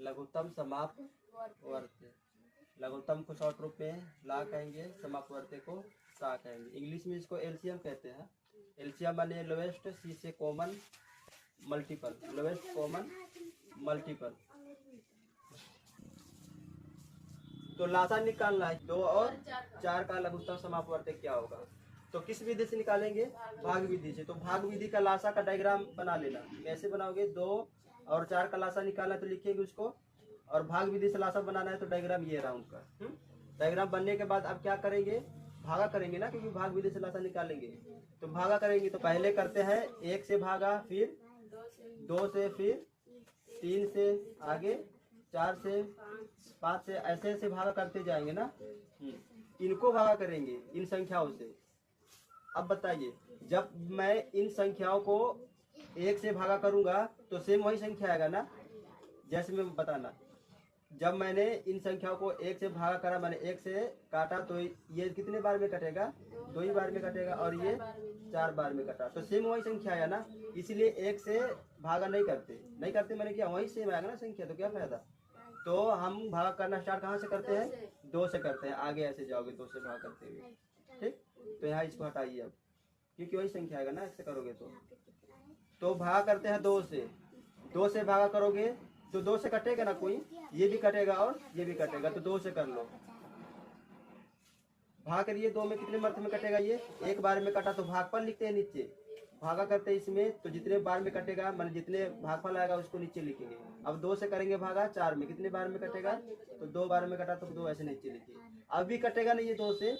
लघुत्तम समाप्त वर्त्य। लघुत्तम को शॉर्ट रूप में ला कहेंगे, समाप्त वर्त्य को सा कहेंगे। इंग्लिश में इसको एलसीएम कहते हैं। एलसीएम माने लोवेस्ट सी से common multiple, lowest common multiple. तो लासा निकालना है, 2 और 4 का लघुत्तम समाप्त वर्त्य क्या होगा। तो किस विधि से निकालेंगे, भाग विधि से। तो भाग विधि का लासा का डायग्राम बना लेना। कैसे बनाओगे, 2 और 4 का लासा निकालना तो लिखेंगे उसको, और भाग विधि से लासा बनाना है तो डायग्राम ये रहा उनका। डायग्राम बनने के बाद अब क्या करेंगे, भागा करेंगे ना, क्योंकि भाग विधि से लासा निकालेंगे। तो भागा करेंगे तो पहले करते हैं 1 से भागा, फिर 2 से, फिर 3 से, आगे 4 से, 5 से, ऐसे ऐसे भागा करते जाएंगे ना। इनको भागा करेंगे इन संख्याओं से। अब बताइए, जब मैं इन संख्याओं को 1 से भागा करूंगा तो सेम वही संख्या आएगा ना। जैसे मैं बताना, जब मैंने इन संख्याओं को 1 से भागा करा, मैंने 1 से काटा तो ये कितने बार में कटेगा, 2 ही बार में कटेगा, और ये 4 बार में कटा, तो सेम वही संख्या आया ना। इसलिए 1 से भागा नहीं करते मैंने क्या, वही सेम आएगा ना संख्या, तो क्या फायदा। तो हम भागा करना स्टार्ट कहाँ से करते हैं, 2 से करते हैं। आगे ऐसे जाओगे 2 से भागा करते हुए, ठीक। तो यहाँ इसको हटाइए अब, क्योंकि वही संख्या आएगा ना ऐसे करोगे तो भागा करते हैं 2 से। 2 से भागा करोगे तो 2 से कटेगा ना कोई, ये भी कटेगा और ये भी कटेगा, तो 2 से कर लो। भाग करिए, 2 में कितने मर्थ में कटेगा, ये 1 बार में कटा तो भागफल लिखते हैं नीचे। भागा करते हैं इसमें तो जितने बार में कटेगा, मतलब जितने भागफल आएगा उसको नीचे लिखेंगे। अब 2 से करेंगे भागा, 4 में कितने बार में कटेगा, तो 2 बार में कटा तो 2 ऐसे नीचे लिखिए। अब भी कटेगा नहीं ये 2 से,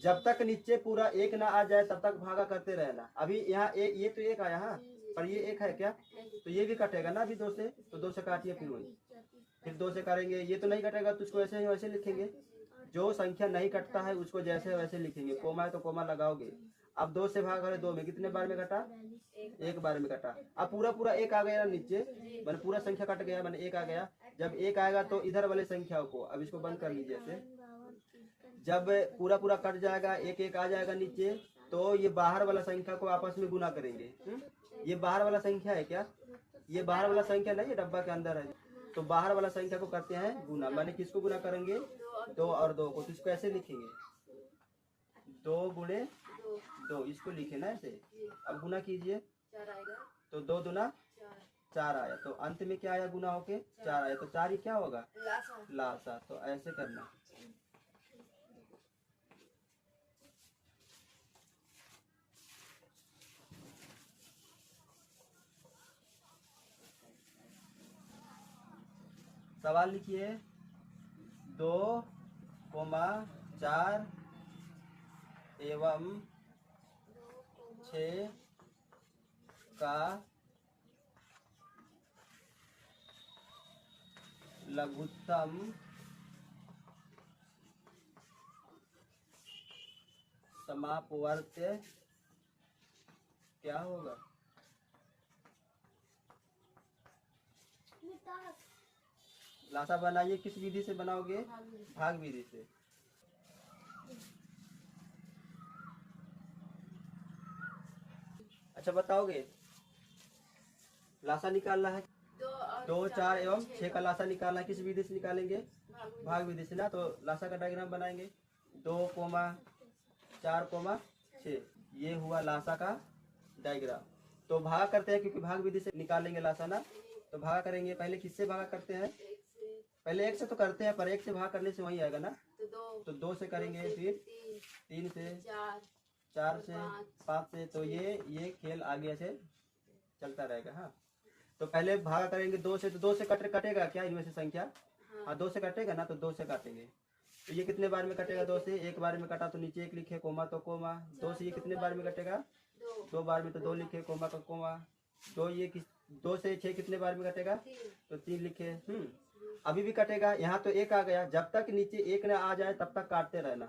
जब तक नीचे पूरा 1 ना आ जाए तब तक भागा करते रहना। अभी यहाँ ये तो 1 आया, हाँ, पर ये 1 है क्या, तो ये भी कटेगा ना अभी 2 से, तो 2 से काटिए, फिर वही, फिर 2 से करेंगे, ये तो नहीं कटेगा तो उसको ऐसे ही वैसे लिखेंगे। जो संख्या नहीं कटता है उसको जैसे वैसे लिखेंगे। कोमा है तो कोमा लगाओगे। अब 2 से भाग करे, 2 में कितने बार में कटा, 1 बार में कटा। अब पूरा 1 आ गया नीचे, मैंने पूरा संख्या कट गया, मैंने 1 आ गया। जब 1 आएगा तो इधर वाले संख्याओं को, अब इसको बंद कर लीजिए ऐसे। जब पूरा कट जाएगा, 1 आ जाएगा नीचे, तो ये बाहर वाला संख्या को आपस में गुना करेंगे। ये बाहर वाला संख्या है क्या, ये बाहर वाला संख्या नहीं है, डब्बा के अंदर है। तो बाहर वाला संख्या को करते हैं गुना, माने किसको गुना करेंगे, 2 और 2 को। तो इसको ऐसे लिखेंगे, 2 गुणे 2, इसको लिखे ना ऐसे। अब गुना कीजिए, तो 2 दूना 4 आया, तो अंत में क्या आया, गुना होके 4 आया, तो 4 ही क्या होगा, लासा। तो ऐसे करना। सवाल लिखिए, 2, 4 एवं 6 का लघुत्तम समापवर्त्य क्या होगा। लासा बनाइए, किस विधि से बनाओगे, भाग विधि से। अच्छा बताओगे, लासा निकालना है, 2, 4 एवं 6 का लासा निकालना है, किस विधि से निकालेंगे, भाग विधि से ना। तो लासा का डायग्राम बनाएंगे, 2, 4, 6, ये हुआ लासा का डायग्राम। तो भागा करते हैं, क्योंकि भाग विधि से निकालेंगे लासा ना। तो भागा करेंगे, पहले किससे भागा करते हैं, पहले 1 से तो करते हैं, पर 1 से भागा करने से वही आएगा ना। तो 2 से करेंगे, फिर 3 से, 4 से, 5 से, तो ये खेल आगे से चलता रहेगा। हाँ, तो पहले भागा करेंगे 2 से, तो 2 से कटेगा क्या इनमें से संख्या, हाँ 2 से कटेगा ना, तो 2 से काटेंगे। तो ये कितने बार में कटेगा, 2 से 1 बार में कटा तो नीचे 1 लिखे, कोमा तो कोमा। 2 से ये कितने बार में कटेगा, 2 बार में, तो 2 लिखे, कोमा का कोमा। तो ये 2 से 6 कितने बार में कटेगा, तो 3 लिखे। अभी भी कटेगा, यहाँ तो 1 आ गया, जब तक नीचे 1 ना आ जाए तब तक काटते रहना।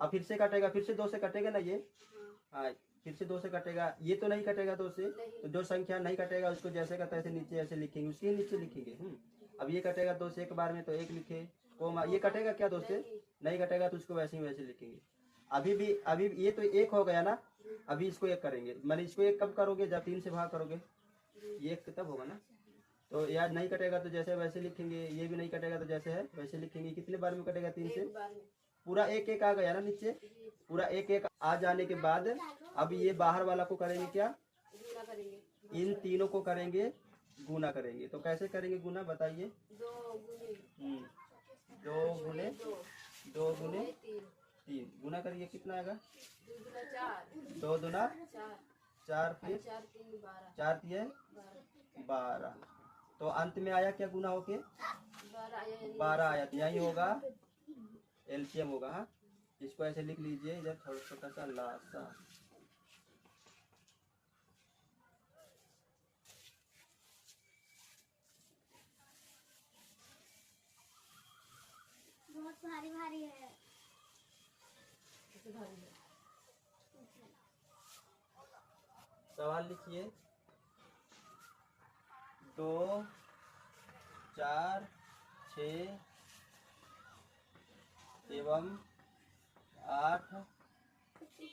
अब फिर से काटेगा, फिर से 2 से कटेगा ना ये, हाँ फिर से 2 से कटेगा, ये तो नहीं कटेगा 2 से। तो जो संख्या नहीं कटेगा उसको जैसे का तैसे नीचे ऐसे लिखेंगे, उसके नीचे लिखेंगे। अब ये कटेगा 2 से 1 बार में, तो 1 लिखे, कोमा। ये कटेगा क्या 2 से, नहीं कटेगा, तो उसको वैसे ही वैसे लिखेंगे। अभी ये तो 1 हो गया ना, अभी इसको 1 करेंगे, मैंने इसको 1 कब करोगे, जब 3 से भाग करोगे, ये 1 तब होगा ना। तो यार नहीं कटेगा तो जैसे वैसे लिखेंगे, ये भी नहीं कटेगा तो जैसे है वैसे लिखेंगे। कितने बार में कटेगा? 3 से। पूरा एक एक आ गया ना नीचे, पूरा एक एक आ जाने के बाद अब ये बाहर वाला को करेंगे क्या? इन तीनों को करेंगे गुना करेंगे। तो कैसे करेंगे गुना बताइए? 2 गुने 3 करिए, कितना आएगा? 2 दूना 4, फिर 4 तिये 12। तो अंत में आया क्या गुना होके? 12 आया। तो यही होगा एलसीएम होगा। हाँ, इसको ऐसे लिख लीजिए इधर थोड़ा छोटा सा लासा। बहुत भारी भारी है। सवाल लिखिए। 2, 4, 6 एवं 8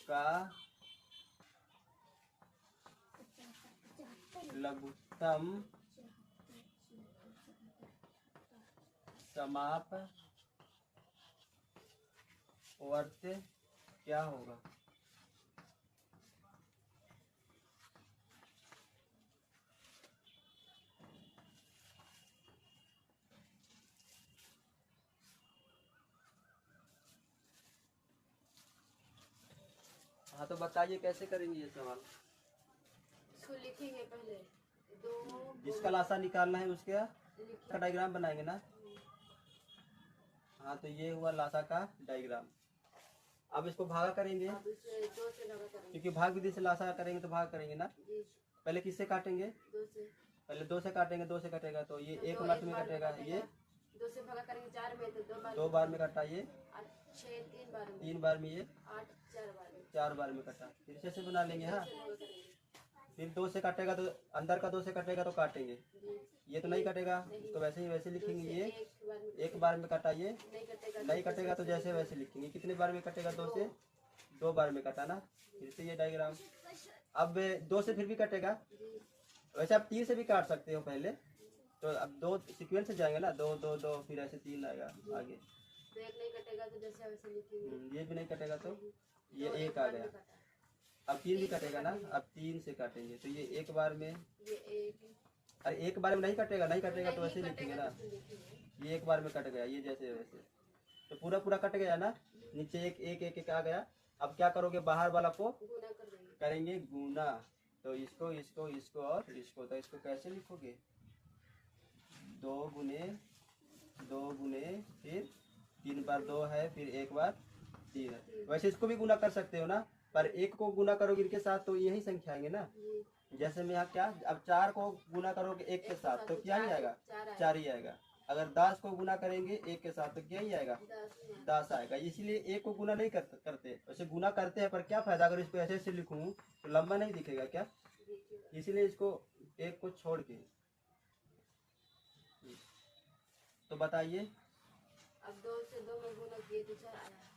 का लघुत्तम समाप वर्त क्या होगा? हाँ, तो बताइए कैसे करेंगे ये सवाल? इसको लिखेंगे पहले। जिसका लासा निकालना है उसका डायग्राम बनाएंगे ना। हाँ, तो ये हुआ लासा का डायग्राम। अब इसको भागा करेंगे, अब इसे 2 से भागा करेंगे। क्योंकि भाग विधि से लासा करेंगे तो भाग करेंगे ना। जी, पहले किससे काटेंगे? 2 से। पहले 2 से काटेंगे, 2 से कटेगा तो ये तो एक दो मार्च में बार कटेगा। ये 2 से भागा करेंगे 4 में, तो 2 बार में कटा, ये 6 3 बार में, 3 बार में, ये 8 4 बार में, 4 बार में कटा। फिर से बना लेंगे। हाँ, 2 से भागा करेंगे। फिर 2 से काटेगा तो अंदर का 2 से कटेगा तो काटेंगे। जी, ये तो नहीं कटेगा तो वैसे ही वैसे लिखेंगे। ये एक बार में एक बार में कटा, ये नहीं कटेगा तो जैसे वैसे लिखेंगे। कितने बार में कटेगा? 2 से 2 बार में कटा ना। फिर से ये डायग्राम। अब 2 से फिर भी कटेगा। जी, वैसे आप 3 से भी काट सकते हो पहले। तो अब 2 सीक्वेंस से जाएंगे ना, 2 2 2 फिर ऐसे 3 आएगा आगे। तो एक नहीं कटेगा तो जैसे वैसे लिखेंगे। ये भी नहीं कटेगा तो ये तो 1 आ बार गया। में कटा। अब 3 भी कटेगा ना, अब 3 से काटेंगे तो ये एक बार में। ये एक अरे एक बार में नहीं कटेगा, नहीं कटेगा तो वैसे ही नहीं लिखेंगे कटेगा ना। तो लिखेंगे। ये एक बार में कट गया, ये जैसे वैसे तो पूरा पूरा कट गया ना। नीचे एक एक एक, एक आ गया। अब क्या करोगे? बाहर वाला को गुना कर देंगे। करेंगे गुना। तो इसको इसको इसको और इसको, तो इसको कैसे लिखोगे? 2 गुने फिर 3 बार 2 है, फिर 1 बार 3 है। वैसे इसको भी गुना कर सकते हो ना, पर एक को गुना करोगे इनके साथ तो यही संख्या आएंगे ना। जी, जैसे में यहाँ क्या, अब 4 को गुना करोगे 1 के साथ तो क्या ही आएगा? 4 ही आएगा। अगर 10 को गुना करेंगे 1 के साथ तो क्या ही आएगा? 10 आएगा। इसलिए 1 को गुना नहीं करते, वैसे गुना करते हैं, पर क्या फायदा अगर इसको ऐसे ऐसे लिखूं तो लंबा नहीं दिखेगा क्या? इसलिए इसको 1 को छोड़ के। तो बताइए। अब 2 से 2 में गुना किए तो 4 आया।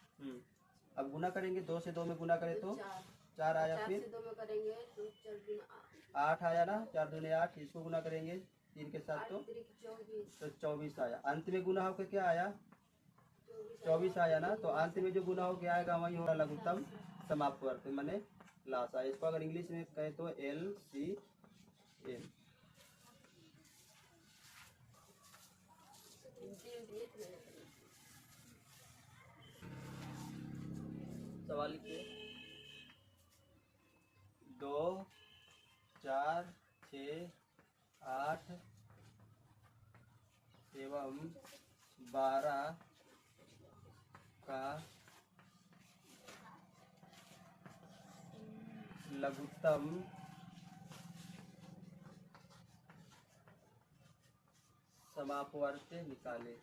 अब गुना करेंगे, 2 से 2 में गुना करें तो 4 आया। 4 फिर से 2 में करेंगे तो 4 गुना 8 आया ना, 4 दूने 8। इसको गुना करेंगे 3 के साथ 8 तो 24 24 आया। अंत में गुना होकर क्या आया? 24 आया ना। तो अंत में जो गुना होकर आएगा वही होगा लघुत्तम समाप्त वर्त माने लासा। इसको अगर इंग्लिश में कहें तो LCM। सवाल लिखिए। 2 4 6 8 एवं 12 का लघुत्तम समापवर्त निकाले।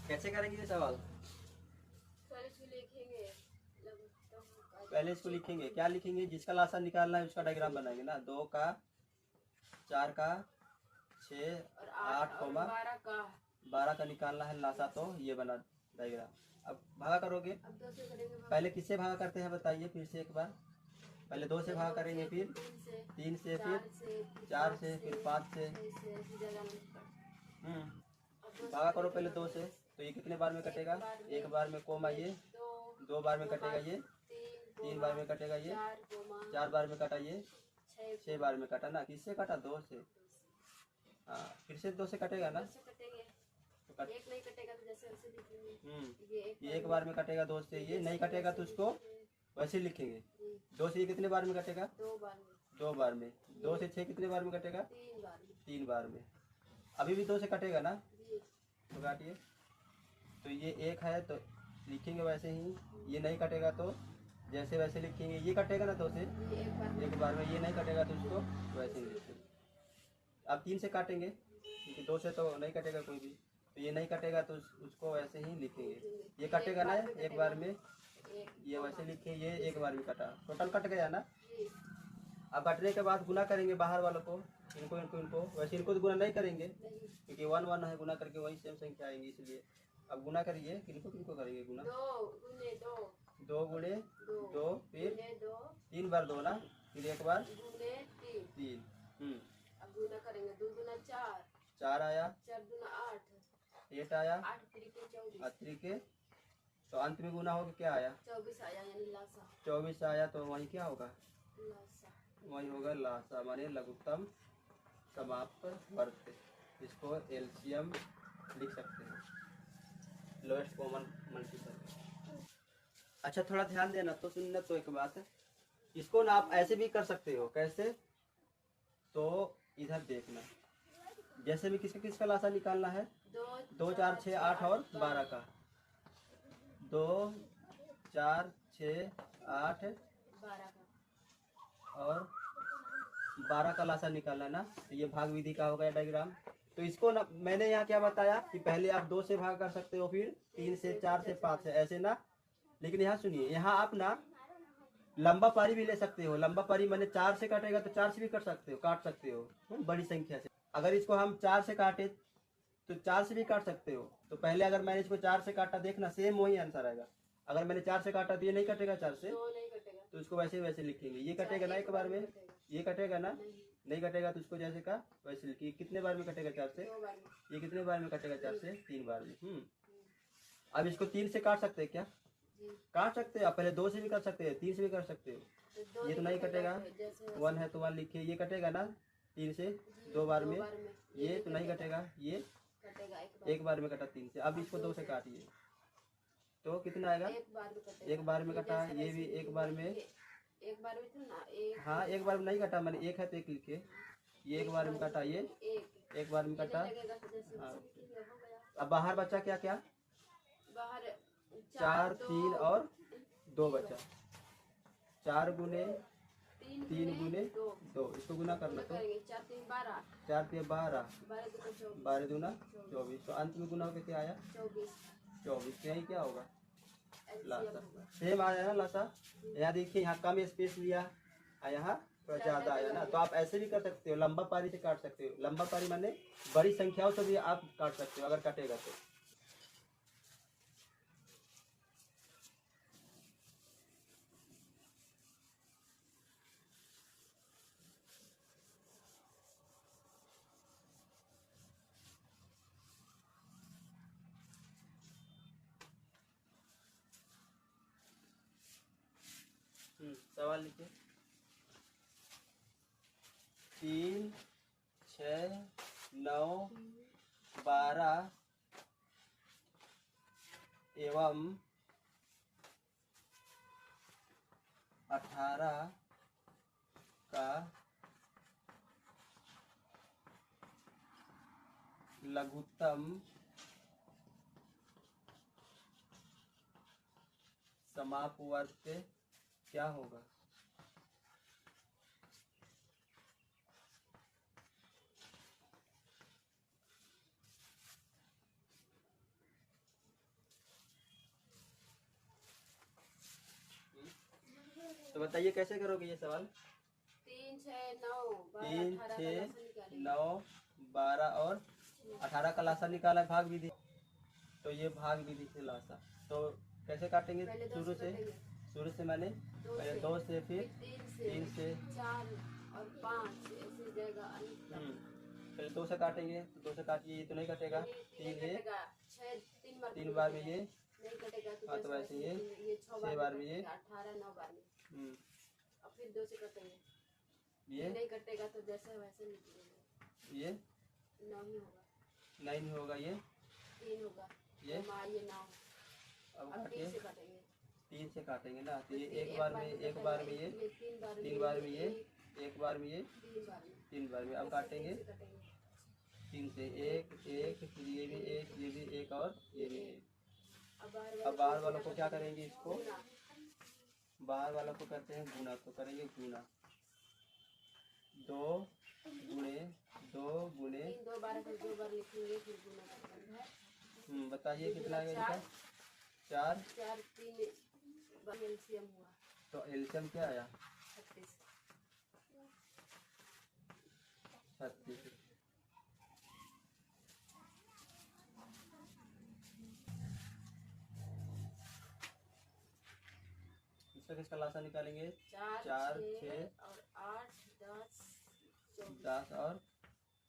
कैसे करेंगे ये सवाल? पहले इसको लिखेंगे। क्या लिखेंगे? जिसका लासा निकालना है उसका डायग्राम बनाएंगे ना। 2 का 4 का 6 8 और 12 का 12 का निकालना है लासा, तो ये बना डायग्राम। अब भागा करोगे, अब 2 से करेंगे भाग। पहले किससे भागा करते हैं बताइए फिर से एक बार। पहले 2 से भागा करेंगे, फिर 3 से, फिर 4 से, फिर 5 से। भागा करो पहले 2 से, तो ये कितने बार में कटेगा? एक बार में कोमा ये, 2 बार में कटेगा ये, 3 बार में कटेगा ये, 4 बार में कटा ये, 6 बार में कटा ना। किससे कटा? 2 से। हाँ, फिर से 2 से कटेगा ना, तो कट एक नहीं कटेगा तो जैसे वैसे लिखेंगे। ये एक बार में कटेगा 2 से। ये नहीं कटेगा तो उसको वैसे लिखेंगे। 2 से ये कितने बार में कटेगा? 2 बार में। 2 बार में। 2 से 6 कितने बार में कटेगा? 3 बार में। 3 बार में। अभी भी 2 से कटेगा ना, जी। तो काटिए। तो ये एक है तो लिखेंगे वैसे ही, ये नहीं कटेगा तो जैसे वैसे लिखेंगे। ये कटेगा ना 2 से ये एक बार में, ये नहीं कटेगा तो उसको वैसे ही लिखेंगे। अब 3 से काटेंगे क्योंकि 2 से तो नहीं कटेगा कोई भी, तो ये नहीं कटेगा तो उसको वैसे ही लिखेंगे। ये कटेगा ना एक बार में, ये वैसे लिखे, ये एक बार में कटा, टोटल कट गया ना। जी। अब कटने के बाद गुना करेंगे बाहर वालों को, इनको इनको इनको। वैसे इनको तो गुना नहीं करेंगे नहीं। क्योंकि 1 1 है, गुना करके वही सेम संख्या आएंगी इसलिए। अब गुना करिए, किनको किनको करेंगे गुना? 2 गुने 2। 2 गुणे 2, फिर गुने 2 3 बार 2 ना, फिर एक बार गुने 3। 3। अब गुना करेंगे 2 गुना 4, 4 आया, 4 गुना 8, 8 आया, 8 त्रिके 24, अत्री के, तो अंत में गुना होगा क्या आया? 24 आया यानी लासा। 24 आया, तो वही क्या होगा? लासा। वही होगा लासा, माने लघुत्तम समाप्त वर्ग। इसको एलसीएम लिख सकते हैं, लोएस्ट कॉमन मल्टीपल। अच्छा थोड़ा ध्यान देना तो, सुनना तो एक बात है, इसको ना आप ऐसे भी कर सकते हो। कैसे? तो इधर देखना, जैसे भी किसका किसका लासा निकालना है, 2 4 6 8 और 12 का। 2 4 6 8 12 का और 12 का लासा निकालना है ना, तो ये भाग विधि का होगा डायग्राम। तो इसको ना मैंने यहाँ क्या बताया कि पहले आप 2 से भाग कर सकते हो, फिर 3 से, 4 से, 5 से, ऐसे ना। लेकिन यहाँ सुनिए, यहाँ आप ना लंबा पारी भी ले सकते हो। लंबा पारी मैंने 4 से काटेगा तो 4 से भी कर सकते हो, काट सकते हो बड़ी संख्या से। अगर इसको हम 4 से काटे तो 4 से भी काट सकते हो। तो पहले अगर मैंने इसको 4 से काटा, देखना सेम वही आंसर आएगा। अगर मैंने 4 से काटा तो ये नहीं कटेगा 4 से, 2 नहीं कटेगा तो इसको वैसे वैसे लिखेंगे। ये कटेगा ना एक बार में, ये कटेगा ना, नहीं कटेगा तो उसको जैसे का वैसे लिखिए। कितने बार में कटेगा 4 से? 2 बार में। ये कितने बार में कटेगा 4 से? 3 बार में। अब इसको 3 से काट सकते हैं क्या? जी। काट सकते हैं। आप पहले 2 से भी कर सकते हैं, 3 से भी कर सकते हो। दो ये तो नहीं कटेगा, जैसे 1 है तो 1 लिखिए। ये कटेगा ना 3 से 2 बार में, ये तो नहीं कटेगा, ये कटेगा एक बार में कटा 3 से। अब इसको 2 से काटिए तो कितना आएगा? एक बार में कटेगा। एक बार में कटा, ये भी एक बार में। एक बार में तो ना एक। हाँ एक बार में नहीं कटा मैंने, एक है तो एक लिखे। ये एक बार में कटा, ये एक बार में कटा। हाँ। अब बाहर बचा क्या क्या? बाहर 4 3 और 2 बचा। 4 गुने 3 गुने 2, इसको गुना करना तो 4 3 12, 4 3 12, 12 12 दूना 24। तो अंत में गुना होकर क्या आया? 24। यही क्या होगा? लासा। सेम आया ना लासा। यहाँ देखिए, यहाँ कम स्पेस लिया और यहाँ थोड़ा ज्यादा आया ना। तो आप ऐसे भी कर सकते हो, लंबा पारी से काट सकते हो। लंबा पारी माने बड़ी संख्याओं से भी आप काट सकते हो अगर कटेगा तो। सवाल लिखिए। 3 6 9 12 एवं 18 का लघुत्तम समापवर्त क्या होगा? तो बताइए कैसे करोगे ये सवाल? 3 6 9 3 12 6 9 12 और 18 का लासा निकाला है भाग विधि। तो ये भाग विधि से लासा। तो कैसे काटेंगे? पहले दो शुरू से कटेंगे। शुरू से मैंने पहले 2 से फिर तीन 3 से 4 और 5 ऐसे जाएगा अंत तक। पहले 2 से काटेंगे तो 2 से काटिए, ये तो नहीं कटेगा। तीन 3 ये कटेगा, 6 3 बार में ये नहीं कटेगा तो हाँ, तो वैसे ये 6 6 बार में ये 18 9 बार में। हम्म, और फिर 2 से कटेंगे, ये नहीं कटेगा तो जैसे वैसे निकलेगा। ये 9 ही होगा, 9 होगा, ये 3 होगा, ये 9 ये 9। अब अब 3 काटिए, से कटेंगे। 3 से काटेंगे ना, तो ये फिर एक बार में ये 3 बार में ये 3 बार में ये 1 बार में ये 3 बार में 3 बार में। अब काटेंगे 3 से 1 1, फिर ये भी 1, ये भी 1 और ये भी 1। अब बाहर वालों को क्या करेंगे? इसको बाहर वालों को करते हैं गुना, तो करेंगे गुना 2 गुणे 2 गुणे 2 बार फिर 2 बार लिखेंगे, फिर गुना करेंगे। बताइए कितना आएगा इसका? 4 4 3 एलसीएम हुआ तो एलसीएम क्या आया? 36। 36। इसका किसका लासा निकालेंगे? 4 6 और 8 10 10 और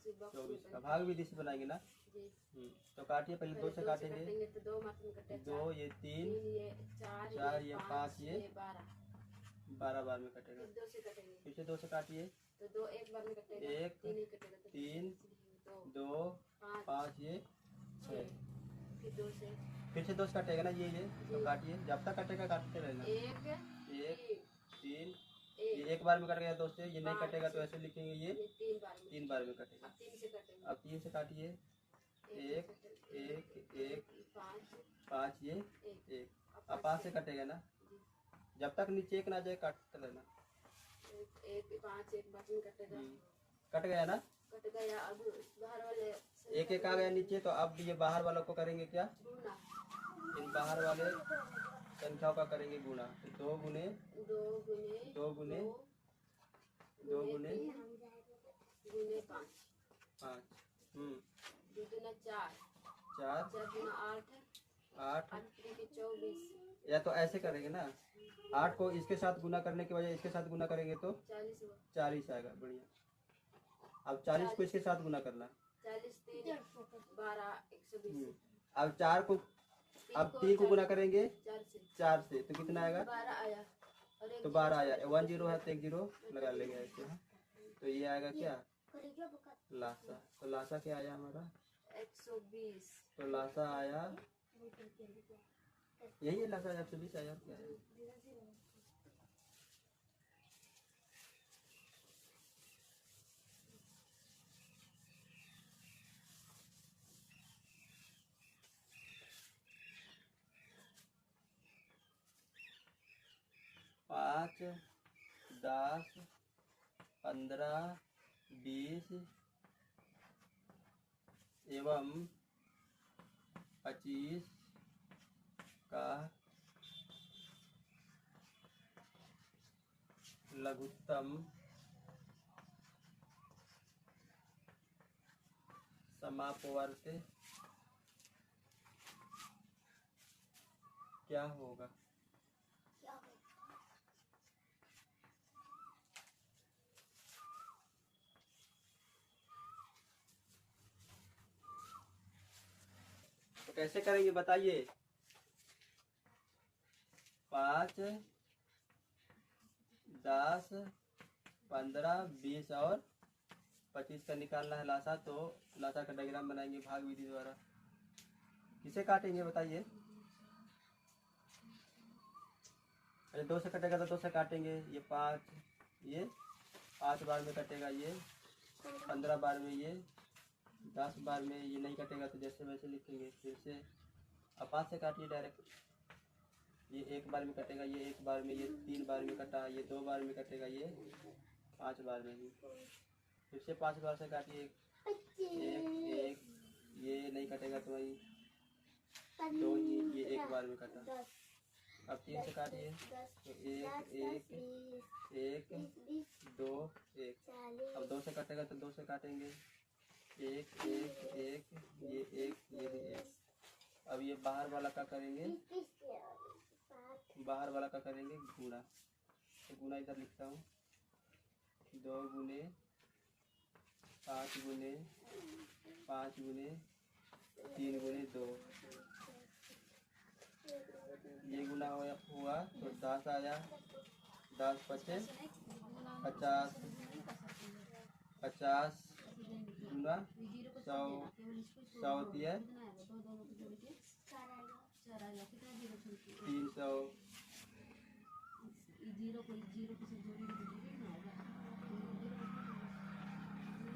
24 का भाग विधि से बनाएंगे ना। तो काटिए, पहले 2 से काटेंगे तो 2 मात्र कटे 2 ये 3 ये 4 ये 5 ये 12 12 बार में कटेगा। फिर 2 से कटेंगे फिर से 2 से काटिए, तो 2 एक बार में कटेगा, 1 3 ही कटेगा तो 3 2 2 5 ये 6। फिर 2 से फिर से 2 से काटेगा ना, ये तो काटिए, जब तक कटेगा काटते रहना। 1 3 ये एक बार में कट गया 2 से, ये नहीं कटेगा तो ऐसे लिखेंगे ये 3 बार 3 बार में। में कटेगा। अब 3 से कटेंगे, अब 3 से काटिए, 1 1 1 5 ये 1। अब 5 से कटेगा ना, जब तक नीचे 1 ना जाए काटते रहना। 1 5 1 बार में कटेगा, कट गया ना, कट गया। अब बाहर वाले 1 1 आ गया नीचे, तो अब ये बाहर वालों को करेंगे क्या? गुना, इन बाहर वाले संख्याओं का करेंगे गुना। 2 गुने 2 गुने 2 गुने 2 गुने गुने 5 5 2 दूना 4 4 4 दूना 8 8। 8 3 24 या तो ऐसे करेंगे ना, 8 को इसके साथ गुना करने के बजाय इसके साथ गुना करेंगे तो 40 हुआ। 40 आएगा। बढ़िया। अब 40 को इसके साथ गुना करना। 40 3 12 120। अब 4 को अब 3 को गुना करेंगे 4 से 4 से, तो कितना आएगा? 12 आया और तो 12 आया। 1 0 है तो 1 0 लगा लेंगे ऐसे। तो ये आएगा क्या? लासा। तो लासा क्या आया हमारा? 120। तो लासा आया, यही है लासा 120 आया। क्या है? पाँच 10 15 20 एवं 25 का लघुत्तम समापवर्त क्या होगा? तो कैसे करेंगे बताइए? 5 10 15 20 और 25 का निकालना है लासा। तो लासा का डायग्राम बनाएंगे भाग विधि द्वारा। किसे काटेंगे बताइए? अरे 2 से कटेगा तो 2 से काटेंगे। ये 5 ये 5 बार में कटेगा, ये 15 बार में, ये 10 बार में। ये नहीं कटेगा तो जैसे वैसे लिखेंगे। फिर से अब 5 से काटिए डायरेक्ट। ये 1 बार में कटेगा, ये 1 बार में, ये 3 बार में कटा, ये 2 बार में कटेगा, ये 5 बार में भी। फिर से 5 बार से काटिए, 1 ये नहीं कटेगा तो वही 2 ये 1 बार में कटा। अब 3 से काटिए, तो 1 1 1 2 1। अब 2 से कटेगा तो 2 से काटेंगे, 1 1 1 ये 1 ये भी 1। अब ये बाहर वाला का करेंगे, बाहर वाला का करेंगे गुणा। तो गुणा इधर लिखता हूँ, 2 गुने 5 गुने 5 गुने 3 गुने 2। ये गुना हुआ तो 10 आया, 10 पचे 50, 50 गुना 100, 100 दिया 300,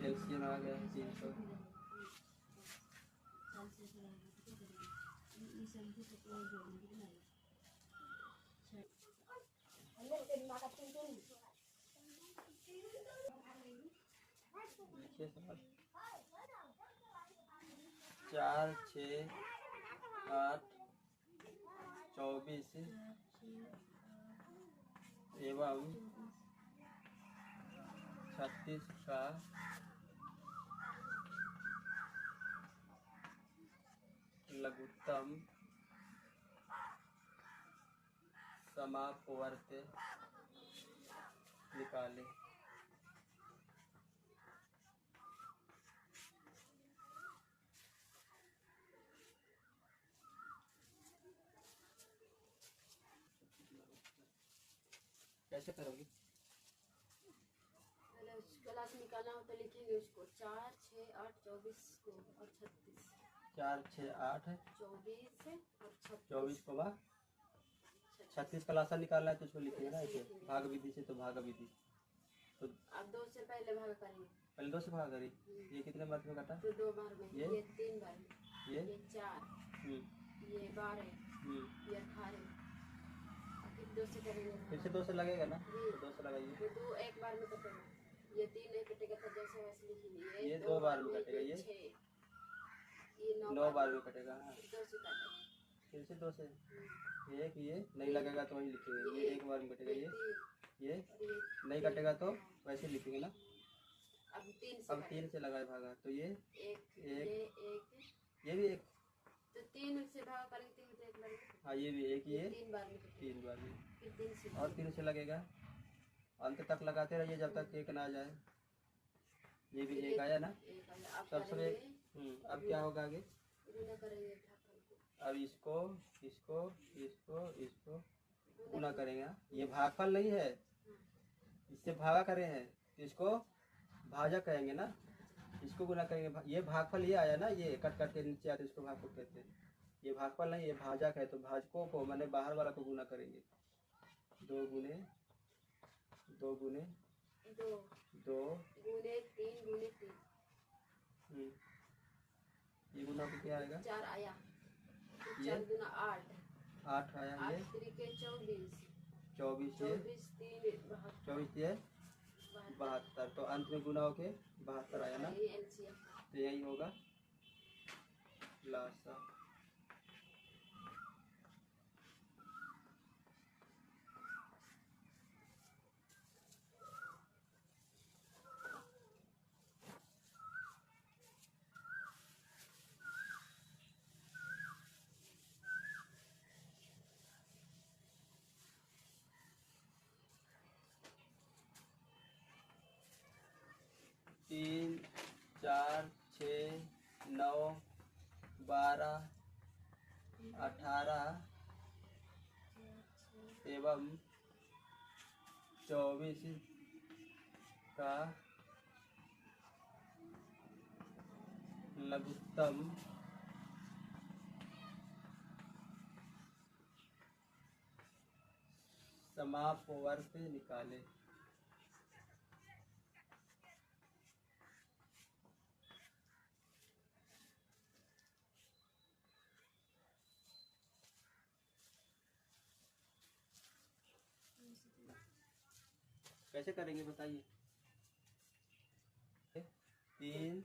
एलसीएम आ गया 300। देखिए सवाल 4, 6, 8, 24 एवं 36 का लघुत्तम समापवर्त निकाले। कैसे करोगे? पहले क्लास निकालना हो तो लिखेंगे उसको 4, 6, 8, 24 को और 36। 4, 6, 8 24 और 24 को 36 का लासा निकालना है तो उसको लिखेंगे ना ऐसे भाग विधि से। तो भाग विधि तो अब 2 से पहले भाग करेंगे। पहले 2 से भाग करी। ये कितने बार में काटा? तो 2 बार में, ये 3 बार में, ये 4, ये 12, ये 18। फिर 2 से करेंगे, फिर से 2 से लगेगा ना, तो 2 से लगाइए। तो 2 एक बार में कटेगा, ये 3 नहीं कटेगा तो जैसे वैसे लिखेंगे। ये 2 बार में कटेगा, ये 6, ये 9 बार में कटेगा। हाँ 2 से काटेगा, फिर से 2 से एक, ये नहीं लगेगा तो वही लिखेंगे। ये 1 बार में कटेगा, ये नहीं कटेगा तो वैसे लिखेंगे ना। अब 3 से लगाए भागा तो ये एक, ये भी 1, तो 3 से भाग करेंगे तो 1 बार में। हाँ ये भी 1, ये 3 बार में, 3 बार में, फिर 3 से और 3 से लगेगा। अंत तक लगाते रहिए जब तक 1 ना आ जाए। ये भी 1 आया ना, सबसे। अब क्या होगा आगे? अब इसको इसको इसको इसको गुना करेंगे। ये भागफल नहीं है, इससे भागा करे हैं तो इसको भाजक कहेंगे ना। इसको गुना करेंगे, ये भागफल ये आया ना, ये कट कट के नीचे आते इसको भागफल कहते हैं। ये भागफल नहीं, ये भाजक है। तो भाजकों को मैंने बाहर वाला को गुना करेंगे। 2 गुने 2 गुने 2 गुने 3 गुने 3। ये गुना को क्या आएगा? 4 आया, ये 4 गुना 8, 8 आया। ये 8 तरीके 24, 24, ये 24 3 24, ये 72। तो अंत में गुना होके 72 आया ना। तो यही होगा लासा। तीन 4 6 9 12 18 एवं 24 का लघुत्तम समापवर्त निकाले। कैसे करेंगे बताइए? 3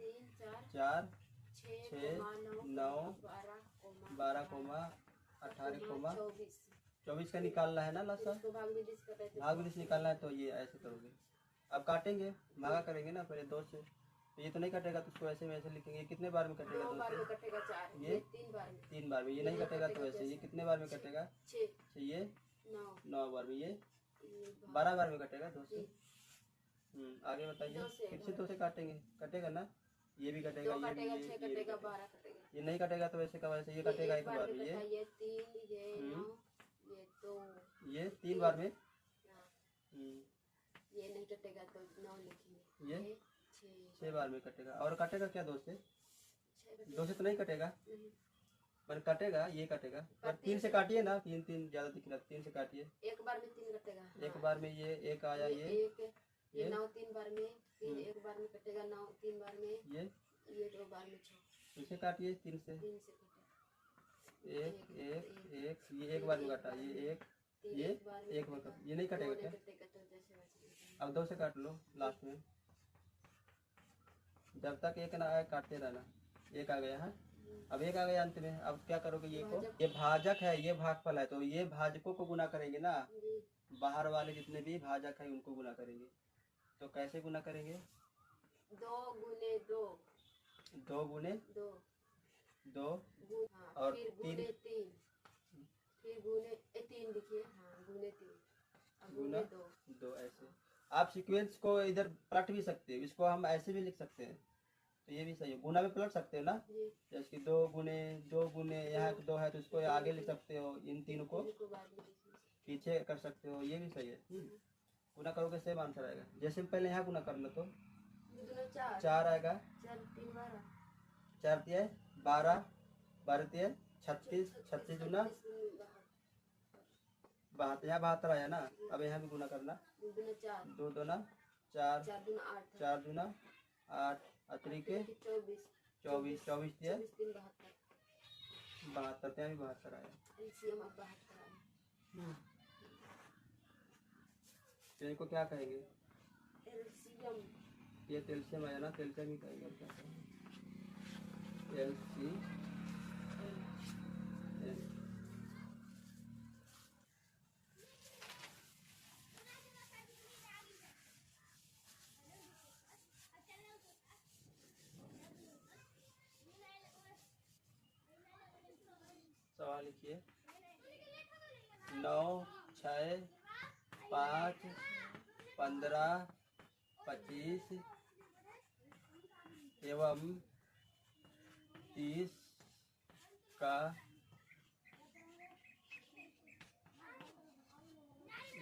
4 6 9 12 18 24 का निकालना है ना लासा। भाग विधि से निकालना है तो ये ऐसे करोगे। अब काटेंगे, भागा करेंगे ना पहले 2 से। तो ये तो नहीं कटेगा, तो इसको ऐसे में ऐसे लिखेंगे। ये कितने बार में कटेगा? 2 बार में 2 कटेगा 4, ये ये 3 बार में, 3 बार में। ये नहीं कटेगा तो ऐसे, ये कितने बार में कटेगा? 6, ये 9, 9 बार में। ये 12, 12 बार में कटेगा 2 से। जी। आगे बताइए। 2 से फिर से 2 से काटेंगे, कटेगा ना? ये भी कटेगा, 2 ये भी, कटेगा, ये 6 भी कटेगा, कटेगा। 12 कटेगा, ये नहीं कटेगा तो वैसे का वैसे ये कटेगा एक बार में। कटा, ये 3, ये 9, ये 2, ये 3 बार में। हाँ, हम्म, ये नहीं कटेगा तो 9 लिखेंगे, ये 6 बार में कटेगा। और कटेगा क्या 2 से? 6 2 से तो नहीं कटेगा, नहीं, पर कटेगा, ये कटेगा। पर 3 से काटिए ना, 3 3 ज्यादा दिख रहा है, 3 से काटिए। एक बार में 3 कटेगा, एक हाँ, बार में ये एक आया, ये ये 9 3 बार में, 3 एक बार में कटेगा, 9 3 बार में, ये 2 बार में 6, इसे काटिए 3 से। 3 से कटेगा, एक एक एक, ये एक बार में काटा, ये एक, ये एक बार में एक बार कटेगा, ये नहीं कटेगा क्या? कटेगा तो जैसे वैसे। अब 2 से काट लो लास्ट में, जब तक एक ना आए काटते रहना। एक आ गया है, अब एक आ गया अंत में। अब क्या करोगे? ये को, ये भाजक है, ये भागफल है, तो ये भाजकों को गुना करेंगे ना। जी, बाहर वाले जितने भी भाजक है उनको गुना करेंगे। तो कैसे गुना करेंगे? 2 गुने 2, 2 गुने 2 2 हाँ, और फिर गुने 3, फिर गुने 3 लिखिए, हाँ, गुने 3, अब गुना गुने 2, 2 ऐसे। आप सीक्वेंस को इधर पलट भी सकते हो, इसको हम ऐसे भी लिख सकते हैं, तो ये भी सही है। गुना में पलट सकते हो ना, जी, जैसे कि 2 गुने यहाँ 2 है तो इसको आगे लिख सकते हो, इन तीनों को इनको बाद में लिखिए। पीछे कर सकते हो, ये भी सही है। गुना करोगे सेम आंसर आएगा। जैसे पहले यहाँ गुना कर लो तो 2 4, 4 आएगा, 4 3 12, 4 तिया 12, 12 तिया 36, 36 गुना 72, यहाँ 72 आया ना। अब यहाँ भी गुना करना, 2 गुना 4, 2 दूना 4, 4 गुना 8, 4 दूना 8, अतरी के 24, 24, 24 तिया 24 3 72, 72, ત્યાં भी 72 आया। एलसीएम अब 72 आया। तो इनको क्या कहेंगे? एलसीएम ये कैल्शियम आया ना, कैल्शियम ही कहेंगे। क्या कहेंगे? LCM। सवाल लिखिए। 9 6 5 15 25 एवं 30 का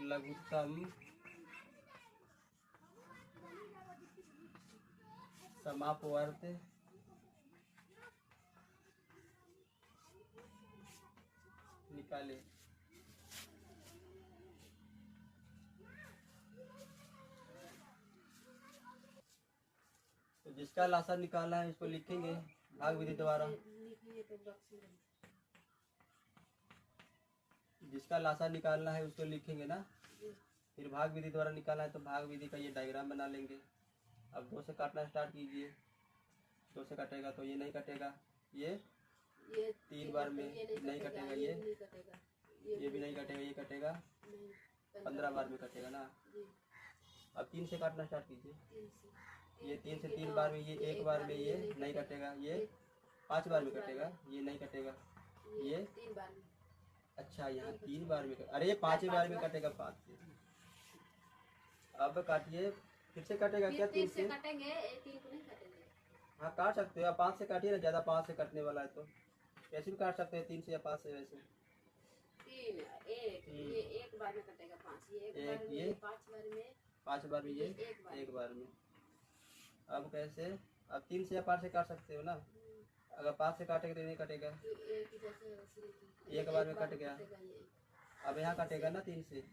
लघुत्तम समापवर्त निकाले। तो जिसका लासा निकालना है इसको लिखेंगे भाग विधि द्वारा। लिखिए तो बॉक्स में जिसका लासा निकालना है उसको लिखेंगे ना, फिर भाग विधि द्वारा निकालना है तो भाग विधि का ये डायग्राम बना लेंगे। अब 2 से काटना स्टार्ट कीजिए। 2 से कटेगा तो ये नहीं कटेगा, ये 3 बार में नहीं कटेगा, ये भी नहीं कटेगा, ये कटेगा 15 बार में कटेगा ना। अब 3 से काटना स्टार्ट कीजिए। ये 3 से 3 बार में, ये 1 बार में ये नहीं कटेगा, ये 5 बार में कटेगा, ये नहीं कटेगा, ये 3 बार में। अच्छा यहाँ 3 बार में अरे ये 5 बार में कटेगा 5 से। अब काटिए, फिर से कटेगा क्या? 3 से कटेंगे, 3 को नहीं कटेंगे। हाँ काट सकते हो, आप 5 से काटिए ना, ज्यादा 5 से कटने वाला है तो कैसे भी काट सकते हैं 3 से या 5 से। वैसे 3 1 ये 1 बार में कटेगा 5, ये 1 बार में, 5 बार में, 5 बार में, ये 1 बार में। अब कैसे? अब 3 से या 5 से काट सकते हो ना। अगर 5 से काटेंगे तो नहीं कटेगा, एक बार में कट गया। अब यहाँ कटेगा ना 3 से,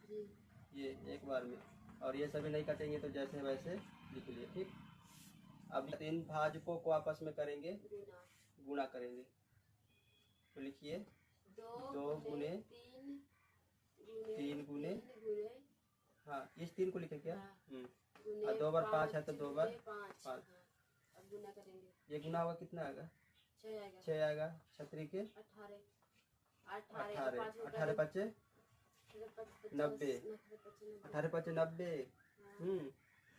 ये 1 बार में, और ये सभी नहीं कटेंगे तो जैसे वैसे लिख लिए। ठीक, अब 3 भाजकों को आपस में करेंगे, गुणा करेंगे। तो लिखिए 2 गुने 3 गुने, हाँ इस 3 को लिखे क्या? और 2 बार 5 है तो 2 बार 5। अब गुना करेंगे, ये गुना होगा कितना आएगा? 6 आएगा। 6 के 18, 18 पच्चे 90, 18 पच्चे 90।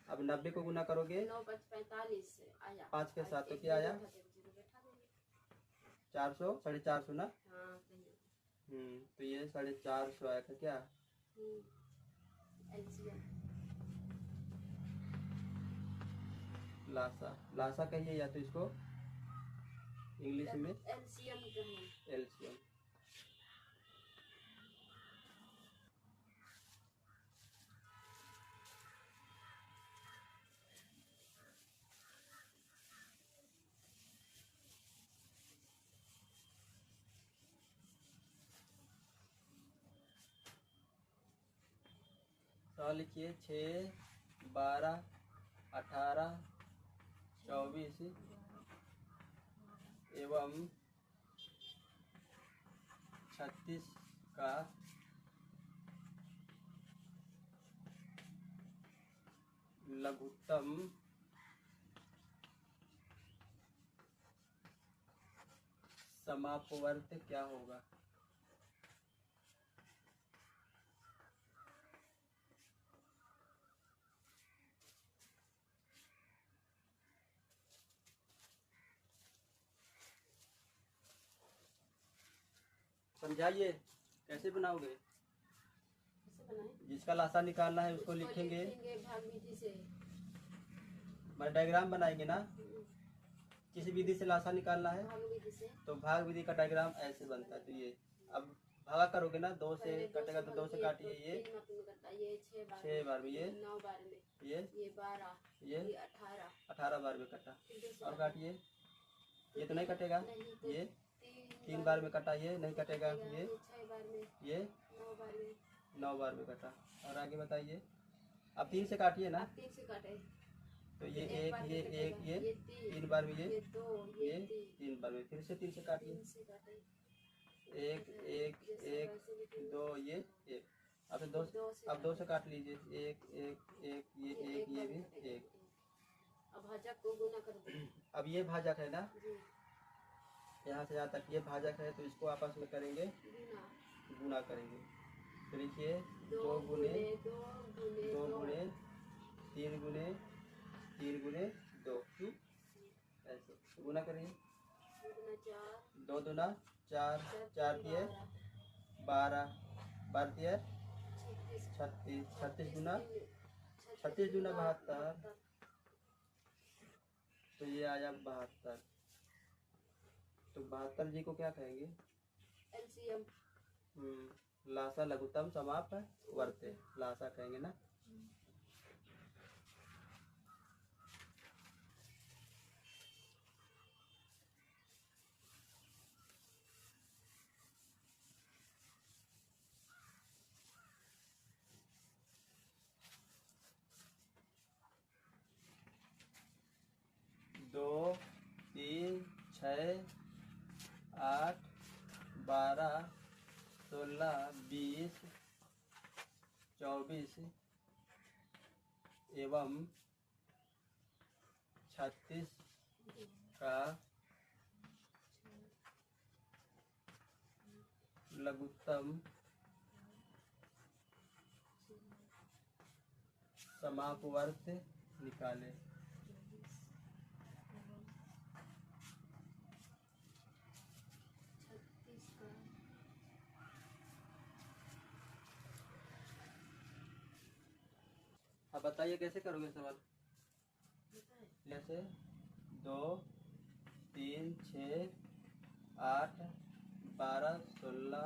अब 90 को गुना करोगे 9 5 45 आया। 5 के साथ तो एक क्या आया? बैठा दे, जीरो बैठा देंगे। 400 450 ना। हाँ सही। तो ये 450 आया था क्या? एलसीएम। लासा लासा कहिए या तो इसको इंग्लिश में एलसीएम कहें। एलसीएम। सवाल लिखिए 6 12 18 24 एवं 36 का लघुत्तम समापवर्त क्या होगा? समझाइए कैसे बनाओगे? कैसे बनाएं? जिसका लासा निकालना है उसको लिखेंगे, भाग विधि से। डायग्राम बनाएंगे ना। किस विधि से लासा निकालना है? भाग विधि से। तो भाग विधि का डायग्राम ऐसे बनता है। तो ये अब भागा करोगे ना, 2 से कटेगा तो 2 से काटिए। ये 6 बार में, ये 9 बार में, ये 12, ये 18 बार में कटा। और काटिए, ये तो नहीं कटेगा। ये 3 बार में कटा, ये नहीं कटेगा। ये 6 बार में, ये 9 बार में, 9 बार में कटा। और आगे बताइए। अब 3 से काटिए ना। 3 से काटे। तो ये एक, ये 3 बार में, ये 2, ये 3 बार में। फिर से 3 से काटिए। 3 से काटे। 1 1 1 2, ये 1। अब 2 से काट लीजिए। 1 1 1, ये 1, ये भी 1। अब भाजक को गुना कर दो। अब ये भाजक है ना, जी। यहाँ से यहाँ तक ये भाजक है, तो इसको आपस में करेंगे, गुना करेंगे। तो लिखिए 2 गुने 2 गुने 3 गुने 3 गुने 2। ऐसे गुना करेंगे। 2 दूना 4, 4 दिए 12, 12 दिए 36, 36 गुना 72। तो ये आया 72। तो 72 जी को क्या कहेंगे? एलसीएम। लासा लघुत्तम समाप्त वर्ते, लासा कहेंगे ना। दो 3 6 8 12 16 20 24 एवं 36 का लघुत्तम समापवर्त निकाले। अब बताइए कैसे करोगे सवाल? जैसे 2 3 6 8 12 16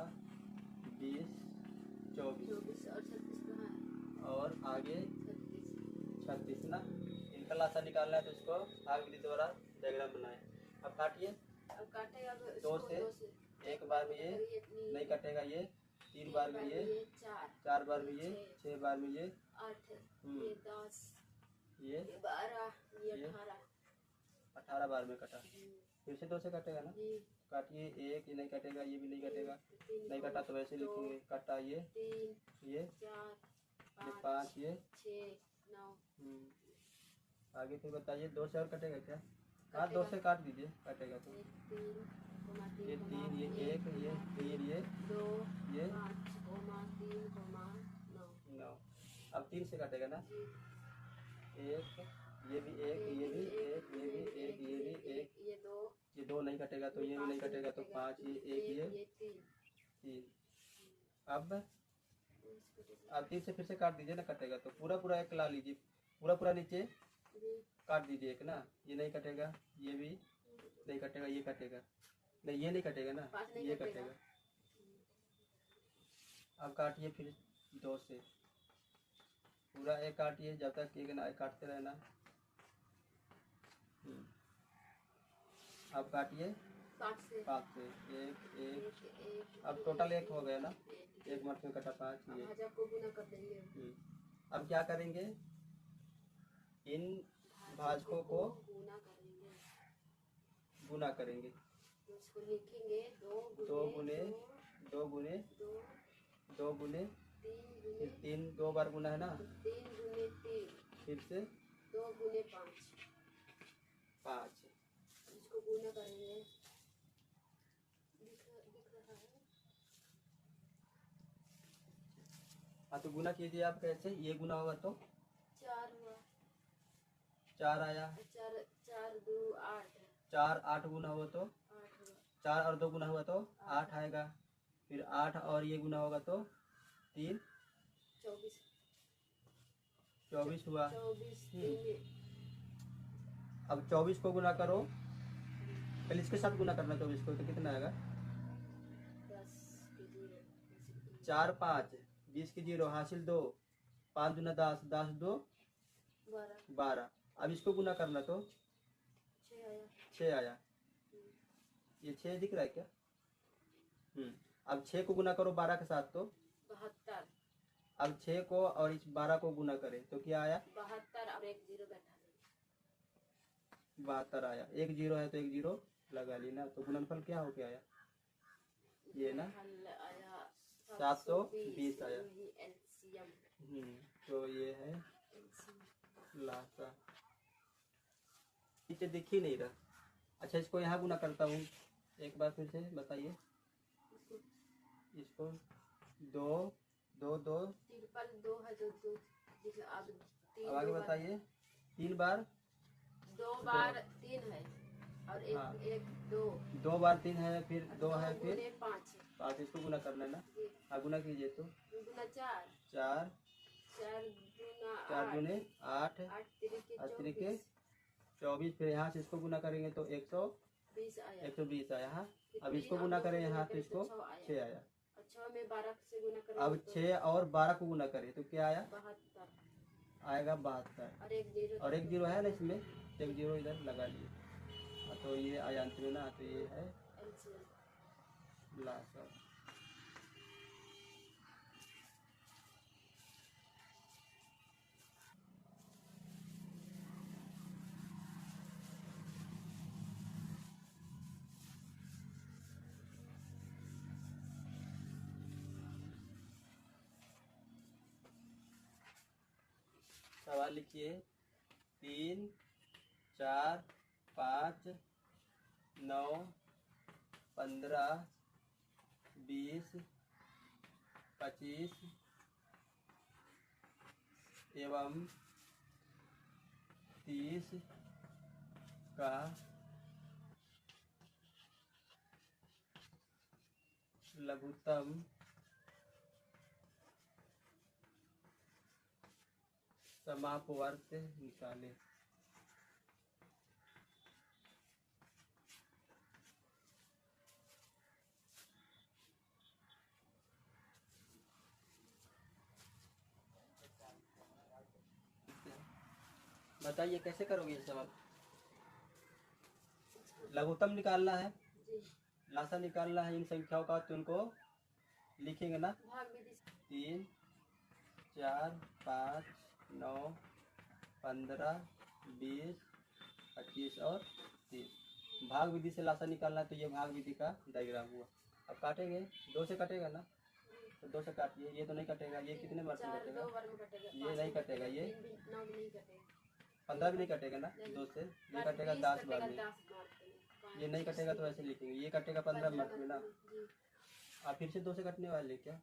20 24 और आगे 36 ना। इनका लासा निकालना है तो इसको भाग विधि द्वारा डायग्राम बनाए। अब काटिए। अब काटेगा 2 से 1 बार में, ये नहीं कटेगा। ये 3 बार में, ये 4 बार में, ये 6 बार में, ये 8, ये 10, ये 12, ये ये 18। 18 बार में कटा। फिर से 2 से कटेगा ना। काटिए। 1 ये नहीं कटेगा, ये भी नहीं कटेगा। नहीं कटा तो वैसे लिखेंगे। कटा ये 3 ये 4 5 ये 6 9। आगे फिर बताइए 2 से और कटेगा क्या? हाँ 2 से काट दीजिए, कटेगा तो। ये 3 ये 1 ये 3 ये 2 ये 5 3 9। 9। अब 3 से कटेगा ना। एक, ये भी एक, ये भी एक, ये भी एक, ये भी एक, ये दो नहीं कटेगा तो ये भी नहीं कटेगा तो 5, ये एक, ये 3। अब 3 से फिर से काट दीजिए ना, कटेगा तो पूरा पूरा एक ला लीजिए, पूरा पूरा नीचे काट दीजिए एक ना, ये नहीं कटेगा, ये भी नहीं कटेगा, ये कटेगा नहीं, ये नहीं कटेगा ना, ये कटेगा। अब काटिए फिर 2 से पूरा एक काटिए, जब तक एक ना काटते रहना। अब काटिए 5 से, एक एक, अब टोटल एक हो गया ना, एक मर्च में कटा 5 ये। अब क्या करेंगे, इन भाजकों को गुना करेंगे, 2 गुने 2 गुने 2 गुने फिर 3, 2 बार गुना है ना, फिर से 2 गुने 5 5। इसको गुना करेंगे, दिख रहा है। हाँ तो गुना कीजिए आप, कैसे, ये गुना होगा तो 4 हुआ, 4 आया, 4 2 8, 4 8 गुना हुआ तो 8 हुआ, 4 और 2 गुना हुआ तो 8 आएगा, फिर 8 और ये गुना होगा तो 3 24 हुआ। 24 अब 24 को गुना करो, पहले इसके साथ गुना करना 24 को, तो कितना आएगा, 4 5 20 की 0 हासिल 2, 5 दूना 10, 10 2 12। अब इसको गुना करना तो 6 आया, ये 6 दिख रहा है क्या। अब 6 को गुना करो 12 के साथ तो 72, अब 6 को और इस 12 को गुना करें तो क्या आया, 72 और 1 0 बैठा 72 आया। 1 0 है तो 1 0 लगा ली ना, तो गुणनफल क्या हो गया आया, ये ना 720 आया। तो ये है लासा, नीचे दिख ही नहीं रहा। अच्छा इसको यहाँ गुना करता हूँ, एक बार फिर से बताइए, इसको 2 2 2 2 है, 2 अब आगे बताइए, 3 बार 2 बार 3 है और एक हाँ। 2 बार 3 है, फिर 2 है, फिर 5 5, इसको गुना करना है ना। हाँ गुना कीजिए तो 4 4 4 दूने 8 8 3 24, फिर यहाँ से इसको गुना करेंगे तो 120 आया। हाँ अब इसको गुना करें यहाँ तो इसको 6 आया। 6 में 12 से गुना करें अब 6 और 12 को गुना करें तो क्या आया, 72 आएगा 72 और 1 0 है ना, इसमें 1 0 इधर लगा लिए। तो ये आया अंत में ना, तो ये है लासा। सवाल लिखिए, 3 4 5 9 15 20 25 एवं 30 का लघुत्तम समापवर्त निकालें। बताइए कैसे करोगे ये सवाल, लघुत्तम निकालना है, लासा निकालना है इन संख्याओं का, तो उनको लिखेंगे ना, 3 4 5 9 15 20 25 और 30। भाग विधि से लासा निकालना है, तो ये भाग विधि का डायग्राम हुआ। अब काटेंगे, 2 से कटेगा ना, तो 2 से काटिए, ये तो नहीं कटेगा, ये कितने बार में कटेगा, ये नहीं कटेगा, ये 15 भी नहीं कटेगा ना 2 से, ये कटेगा 10 बार में, ये नहीं कटेगा तो ऐसे लिखेंगे, ये कटेगा 15 मिनट में ना। आप फिर से 2 से कटने वाले क्या,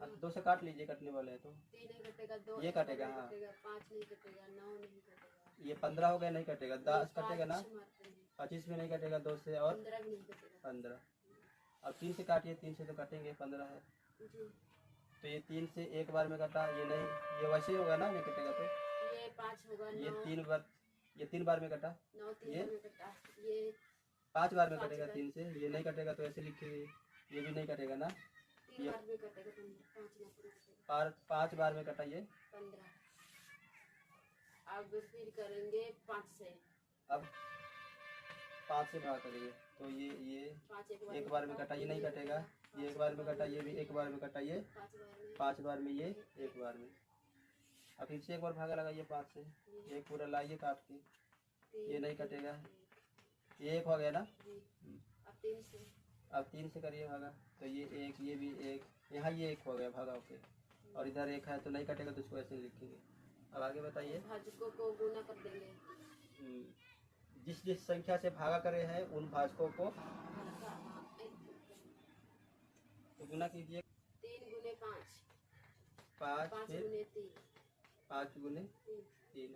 दो से काट लीजिए, कटने वाले हैं तो 3 नहीं कटेगा, 2 ये कटेगा, हाँ। 5 नहीं कटेगा, 9 नहीं कटेगा, ये 15 हो गया, नहीं कटेगा। 10 कटेगा ना, 5 मारते हैं, 25 में नहीं कटेगा, 2 से और 15 भी नहीं कटेगा 15। अब 3 से काटिए, 3 से तो कटेंगे, 15 है जी। तो ये 3 से एक बार में कटा, ये नहीं, ये वैसे ही होगा ना, नहीं कटेगा तो ये 5 होगा, ये 9 3 बार में कटा, 9 3 ये में कटा, ये 5 बार में पाँच कटेगा बार। 3 से, ये नहीं कटेगा तो ऐसे लिखिए, ये भी नहीं कटेगा ना, 3 ये बार में कटेगा, 5 ना कटेगा 5 बार में कटा ये। 15। अब फिर करेंगे 5 से, अब 5 से भाग करेंगे तो ये 5 एक बार में कटा, ये नहीं कटेगा, ये एक बार में कटा, ये भी एक बार में कटा, ये 5 बार में 5 बार में, ये एक बार में। अब फिर से एक बार भागा लगाइए 5 से, एक पूरा लाइए काट के, ये नहीं कटेगा, ये एक हो गया ना। जी। अब 3 से, अब 3 से करिए भागा तो ये एक, ये भी एक, यहाँ ये एक हो गया भागा ओके, और इधर एक है तो नहीं कटेगा तो इसको ऐसे लिखेंगे। अब आगे बताइए। भाजकों को गुना कर देंगे, जिस जिस संख्या से भागा करे हैं उन भाजकों को गुना कीजिए। 3 गुने 5, 5 5 फिर गुने 3, 5 गुने 3 3,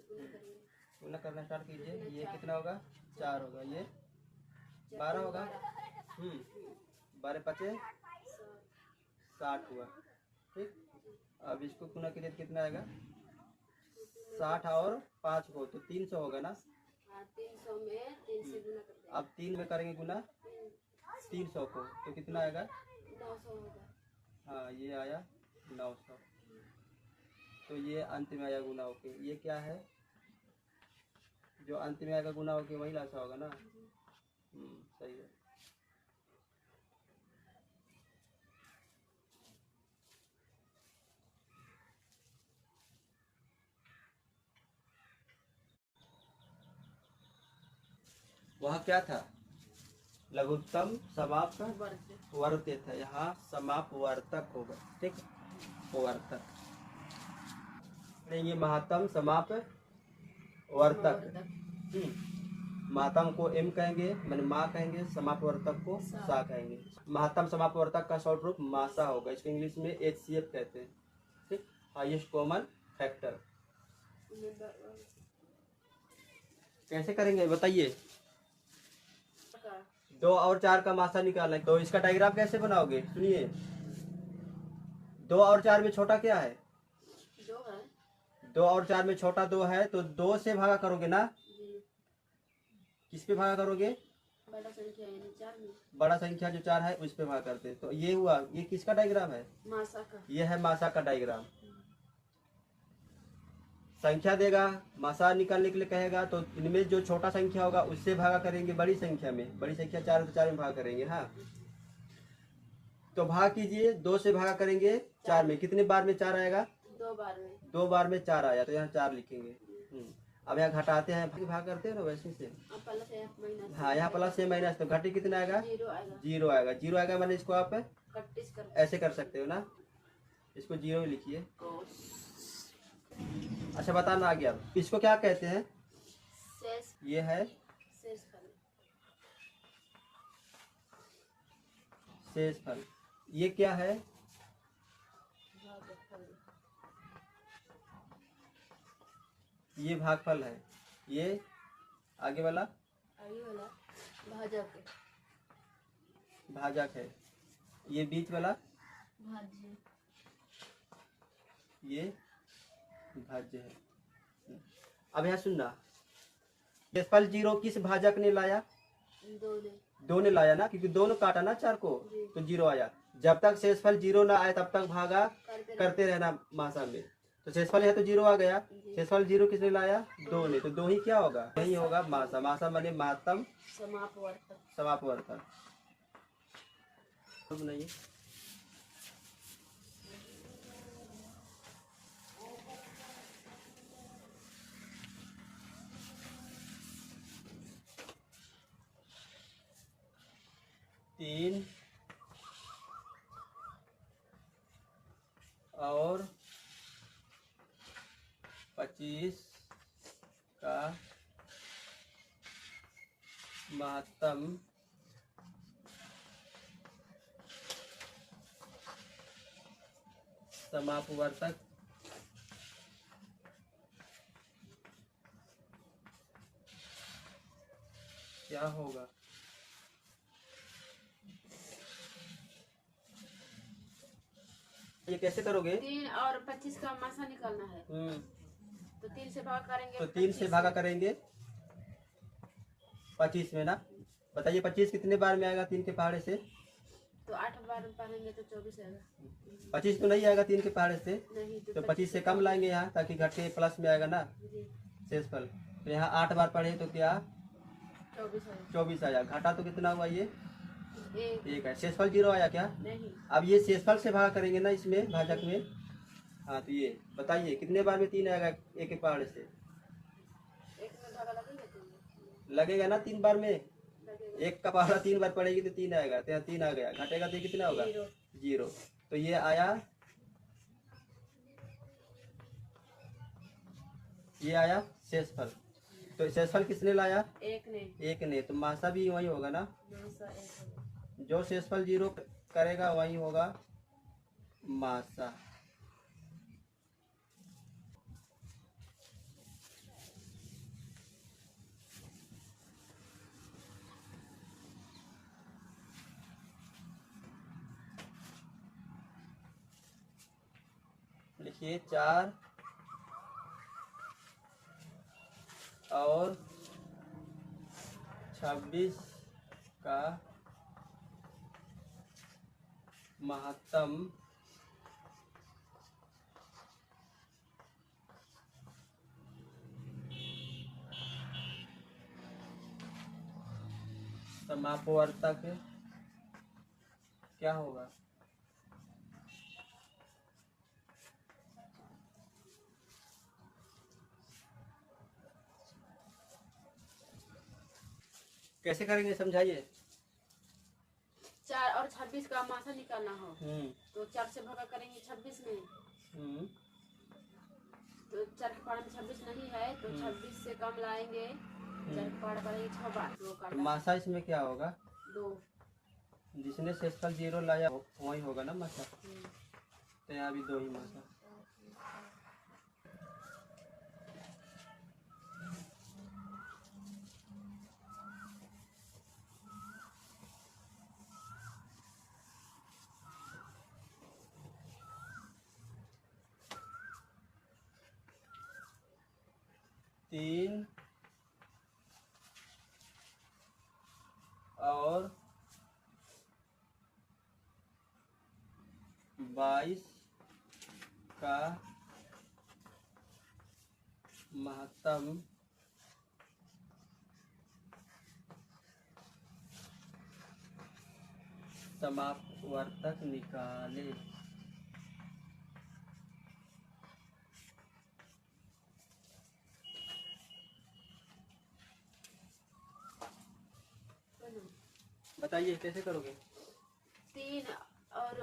गुना करिए, गुना करना स्टार्ट कीजिए। ये कितना होगा, 4 होगा, ये 12 होगा, 12 5 60 हुआ, ठीक। अब इसको गुना कीजिए तो कितना आएगा, 60 और 5 को तो 300 होगा ना। हाँ 300 में 3 से गुना कर देंगे, अब 3 में करेंगे गुना 300 को तो कितना आएगा, 900 होगा, हाँ ये आया 900। तो ये अंत में आया गुना होके, ये क्या है, जो अंत में आएगा गुना होके वही लासा होगा ना। सही है। वह क्या था, लघुत्तम समाप्त वर्ग वर्त्य था, यहाँ समाप्त वर्तक होगा, ठीक, वर्तक नहीं, ये महत्तम समाप्त वर्तक। महत्तम को एम कहेंगे, मैंने माँ कहेंगे, समाप्त वर्तक को सा कहेंगे। महत्तम समाप्त वर्तक का शॉर्ट रूप मासा होगा, इसको इंग्लिश में HCF कहते हैं, ठीक, हाईएस्ट कॉमन फैक्टर। कैसे करेंगे बताइए। 2 और 4 का मासा निकालना है तो इसका डायग्राम कैसे बनाओगे, सुनिए। 2 और 4 में छोटा क्या है, 2 है 2 और 4 में छोटा 2 है तो 2 से भागा करोगे ना, जी, किस पे भागा करोगे, बड़ा संख्या यानी 4 में, बड़ा संख्या जो 4 है उस पे भागा करते हैं। तो ये हुआ, ये किसका डायग्राम है, मासा का, ये है मासा का डायग्राम। संख्या देगा, मासा निकालने के लिए कहेगा तो इनमें जो छोटा संख्या होगा उससे भागा करेंगे बड़ी संख्या में, बड़ी संख्या 4 है तो 4 में भागा करेंगे। हाँ तो भाग कीजिए, 2 से भागा करेंगे 4 में, कितने बार में 4 आएगा, 2 बार में, 2 बार में 4 आया तो यहाँ 4 लिखेंगे। अब यहाँ घटाते हैं, भाग करते हैं ना वैसे से। अब प्लस है माइनस, हाँ यहाँ प्लस से माइनस तो घटे कितना आएगा, 0 आएगा, 0 आएगा। 0 आएगा मैंने इसको आप 31 कर ऐसे कर सकते हो ना, इसको 0 लिखिए। अच्छा बताना आ गया, इसको क्या कहते हैं, शेष, ये है शेषफल, शेषफल। ये क्या है, भागफल, ये भागफल है। ये आगे वाला आगे वाला भाजक, भाजक है। ये बीच वाला भाज्य, ये भाज्य है। अब यहाँ सुनना, शेषफल 0 किस भाजक ने लाया, 2 ने, 2 ने लाया ना, क्योंकि दोनों काटा ना 4 को तो 0 आया। जब तक शेषफल 0 ना आए तब तक भागा करते रहना मासा में। तो शेषफल है तो 0 आ गया, शेषफल 0 किसने लाया, 2 ने, तो 2 ही क्या होगा, वही होगा मासा। मासा माने महत्तम समाप्त वर्तक, समाप्त वर्तक। तो बनाइए। तीन और 25 का महत्तम समापवर्तक क्या होगा? ये कैसे करोगे? 3 और 25 का मासा निकालना है, तो 3 से भाग करेंगे, तो 3 से भागा करेंगे 25 में ना। बताइए 25 कितने बार में आएगा 3 के पहाड़े से? तो 8 बार में पढ़ेंगे तो 24 आएगा। 25 तो नहीं आएगा 3 के पहाड़े से, नहीं तो 25 से कम लाएंगे यहाँ, ताकि घटे प्लस में आएगा ना जी, शेषफल। तो यहाँ 8 बार पढ़े तो क्या 24 आएगा। 24 आया। घाटा तो कितना हुआ? ये एक 1 है। शेषफल 0 आया क्या? नहीं, अब ये शेषफल से भागा करेंगे ना इसमें, भाजक में। हाँ, तो ये बताइए कितने बार में 3 आएगा 1 के पहाड़े से? एक में धागा लगेगा 3 लगेगा ना 3 बार में। लगेगा। 1 का पहाड़ा 3 बार पड़ेगी तो 3 आएगा, तो यहाँ 3 आ गया। घटेगा तो ये कितना होगा? 0 0। तो ये आया, ये आया शेषफल। तो शेषफल किसने लाया? एक ने, 1 ने। तो मासा भी वही होगा ना, मासा 1 होगा। जो शेषफल 0 करेगा वही होगा मासा। लिखिए 4 और 26 का महत्तम समापवर्तक क्या होगा? कैसे करेंगे समझाइए। 4 और 26 का मासा निकालना हो, हम्म तो 4 से भागा करेंगे 26 में, हम्म तो 4 के पहाड़ में 26 नहीं है, तो 26 से कम लाएंगे, 4 के पहाड़ करेंगे 6 बार, 2 तो काटा मासा इसमें क्या होगा? 2। जिसने शेषफल 0 लाया वही होगा ना मासा। तो यहाँ भी 2 ही मासा। तीन और 22 का महत्तम समापवर्तक निकाले। बताइए कैसे करोगे? 3 और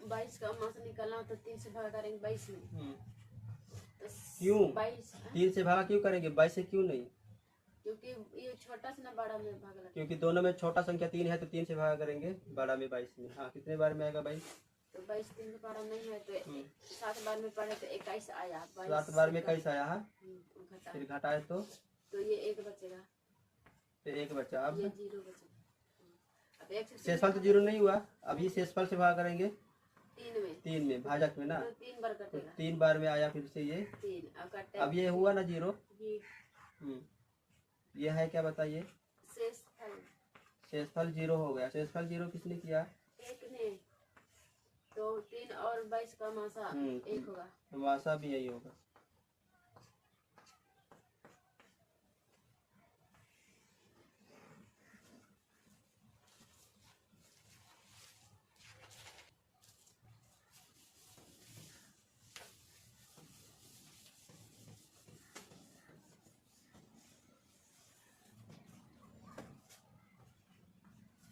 22 का मासा निकालना हो, तो 3 से भागा करेंगे 22 में, तो क्यों? 22, 3 से भागा क्यों करेंगे? 22 से क्यों नहीं? क्योंकि ये छोटा से ना बड़ा में भाग लगे, क्योंकि दोनों में छोटा संख्या 3 है, तो 3 से भागा करेंगे, बड़ा में 22 में। हाँ, कितने बार में आएगा 22? तो 22 3 के पहाड़ नहीं है, तो 7 बार में पढ़े तो 21 आया। 7 बार में 21 आया है। घटा, फिर घटाए तो तो ये 1 बचेगा, फिर 1 बचा। अब ये 0 बचेगा। अब 1 से शेषफल तो 0 नहीं हुआ, अभी शेषफल से भागा करेंगे 3 में, भाजक में ना। तो 3 बार तो कटेगा, 3 बार में आया फिर से ये। 3 अब कटे, अब ये हुआ ना 0। ये ये है क्या बताइए? शेषफल शेषफल 0 हो गया। शेषफल 0 किसने किया? 1 ने, तो 3 और 22 का मासा 1 होगा। तो मासा भी यही होगा।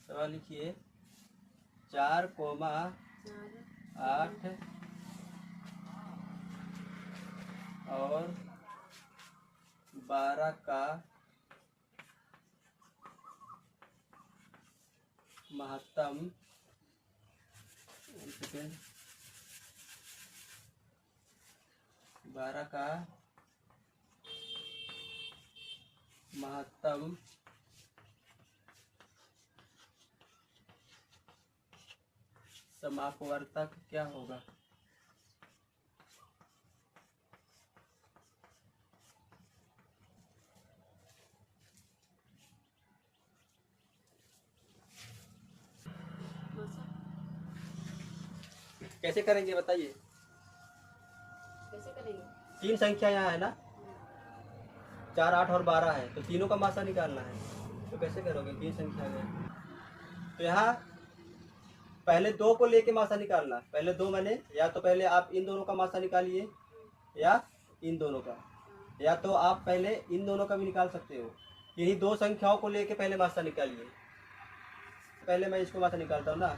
सवाल लिखिए 4, 8 और 12 का महत्तम 12 का महत्तम समापवर्तक क्या होगा? कैसे करेंगे बताइए? कैसे करेंगे? 3 संख्या यहाँ है ना, 4, 8 और 12 है, तो तीनों का मासा निकालना है। तो कैसे करोगे? 3 संख्या में तो यहाँ पहले 2 को लेके मासा निकालना। पहले 2 मैंने, या तो पहले आप इन दोनों का मासा निकालिए या इन दोनों का, या तो आप पहले इन दोनों का भी निकाल सकते हो। यही 2 संख्याओं को लेके पहले मासा निकालिए। पहले मैं इसको मासा निकालता हूँ ना,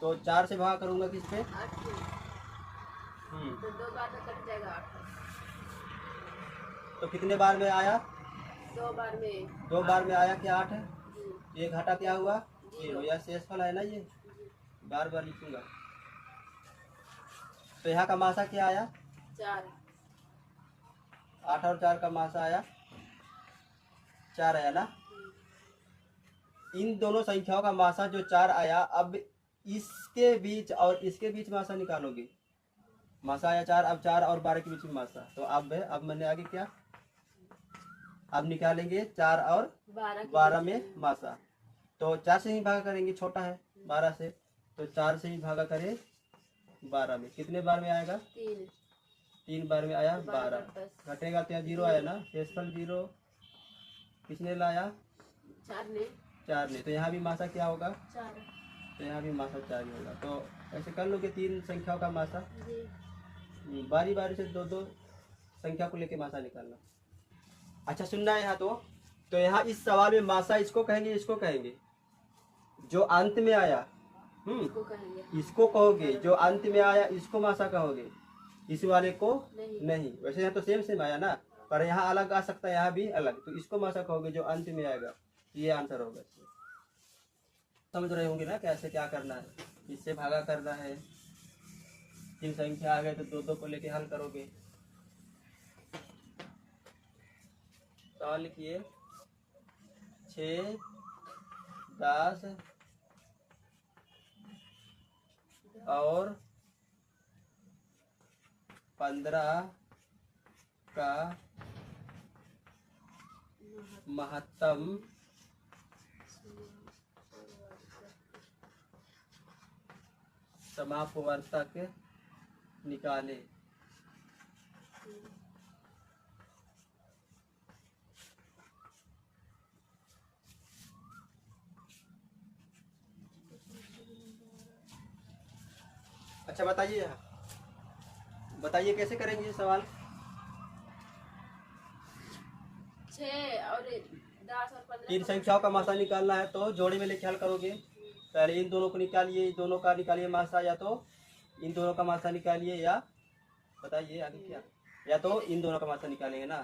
तो 4 से भाग करूँगा किस पे? 8 तो 2 बार में कट जाएगा 8। तो कितने बार में आया? 2 बार में। 2 बार में आया क्या 8 है? जी। ये घाटा क्या हुआ? 0। 0। यह शेषफल है ना, ये बार बार लिखूंगा। तो यहाँ का मासा क्या आया? 4। 8 और 4 का मासा आया 4 आया ना। इन दोनों संख्याओं का मासा जो 4 आया, अब इसके बीच और इसके बीच मासा निकालोगे। मासा आया 4, अब 4 और 12 के बीच में मासा, तो अब मैंने आगे क्या, अब निकालेंगे 4 और 12 में मासा। तो 4 से ही भागा करेंगे, छोटा है 12 से, तो 4 से ही भागा करें 12 में। कितने बार में आएगा? 3 बार में आया 12। घटेगा तो यहाँ 0 आया ना, शेषफल 0 किसने लाया? 4 ने। तो यहाँ भी मासा क्या होगा? 4। तो यहाँ भी मासा 4 ही होगा। तो ऐसे कर लोगे 3 संख्याओं का मासा। जी। बारी बारी से 2-2 संख्या को लेके मासा निकालना। अच्छा सुनना है यहाँ तो यहाँ इस सवाल में मासा इसको कहेंगे, इसको कहेंगे जो अंत में आया। इसको कहेंगे। इसको कहोगे, जो अंत में आया इसको मासा कहोगे, इस वाले को नहीं। वैसे यहाँ तो सेम आया ना, पर यहाँ अलग आ सकता है, यहाँ भी अलग, तो इसको मासा कहोगे जो अंत में आएगा। ये आंसर होगा। समझ रहे होंगे ना कैसे क्या करना है? इससे भागा करना है। 3 संख्या आ गए तो 2-2 को लेके हल करोगे। सवाल लिखिए 6, 10 और 15 का महत्तम समापवर्तक निकाले। अच्छा बताइए कैसे करेंगे ये सवाल? 6 और 10 और 15 3 संख्याओं का मासा निकालना है, तो जोड़े में लेके हल करोगे। पहले इन दोनों को निकालिए, इन दोनों का निकालिए मासा, या तो इन दोनों का मासा निकालिए, या बताइए आगे क्या, या तो इन दोनों का मासा निकालेंगे ना।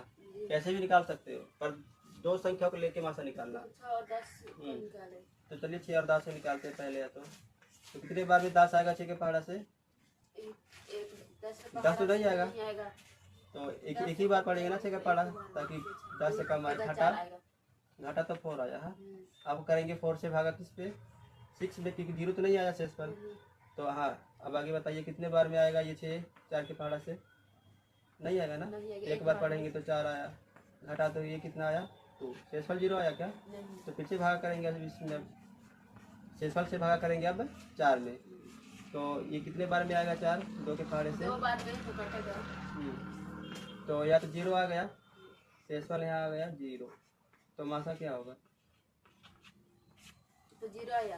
कैसे भी निकाल सकते हो, पर 2 संख्या को लेके मासा निकालना। 6 और 10 निकाले। तो चलिए 6 और 10 से निकालते हैं पहले। या तो कितने बार में 10 आएगा 6 के पहाड़ा से? 10 तो नहीं आएगा, तो एक ही बार पड़ेगा ना 6 का पहाड़ा, ताकि 10 से कम आए। घाटा तो 4 आया है। अब करेंगे 4 से भागा किस पे? 6 में, क्योंकि 0 तो नहीं आया शेष पर। तो हाँ, अब आगे बताइए कितने बार में आएगा ये 6 4 के पहाड़ा से? नहीं आएगा ना, एक बार पढ़ेंगे तो 4 आया। घटा तो ये कितना आया? 2। शेषफल 0 आया क्या? तो फिर से भागा करेंगे, अब इसमें शेषफल से भागा करेंगे अब 4 में। तो ये कितने बार में आएगा? 4 2 के पहाड़े से 2 बार में तो कटेगा। तो या तो 0 आ गया, शेषफल यहाँ आ गया 0, तो मासा क्या होगा? तो 0 आया,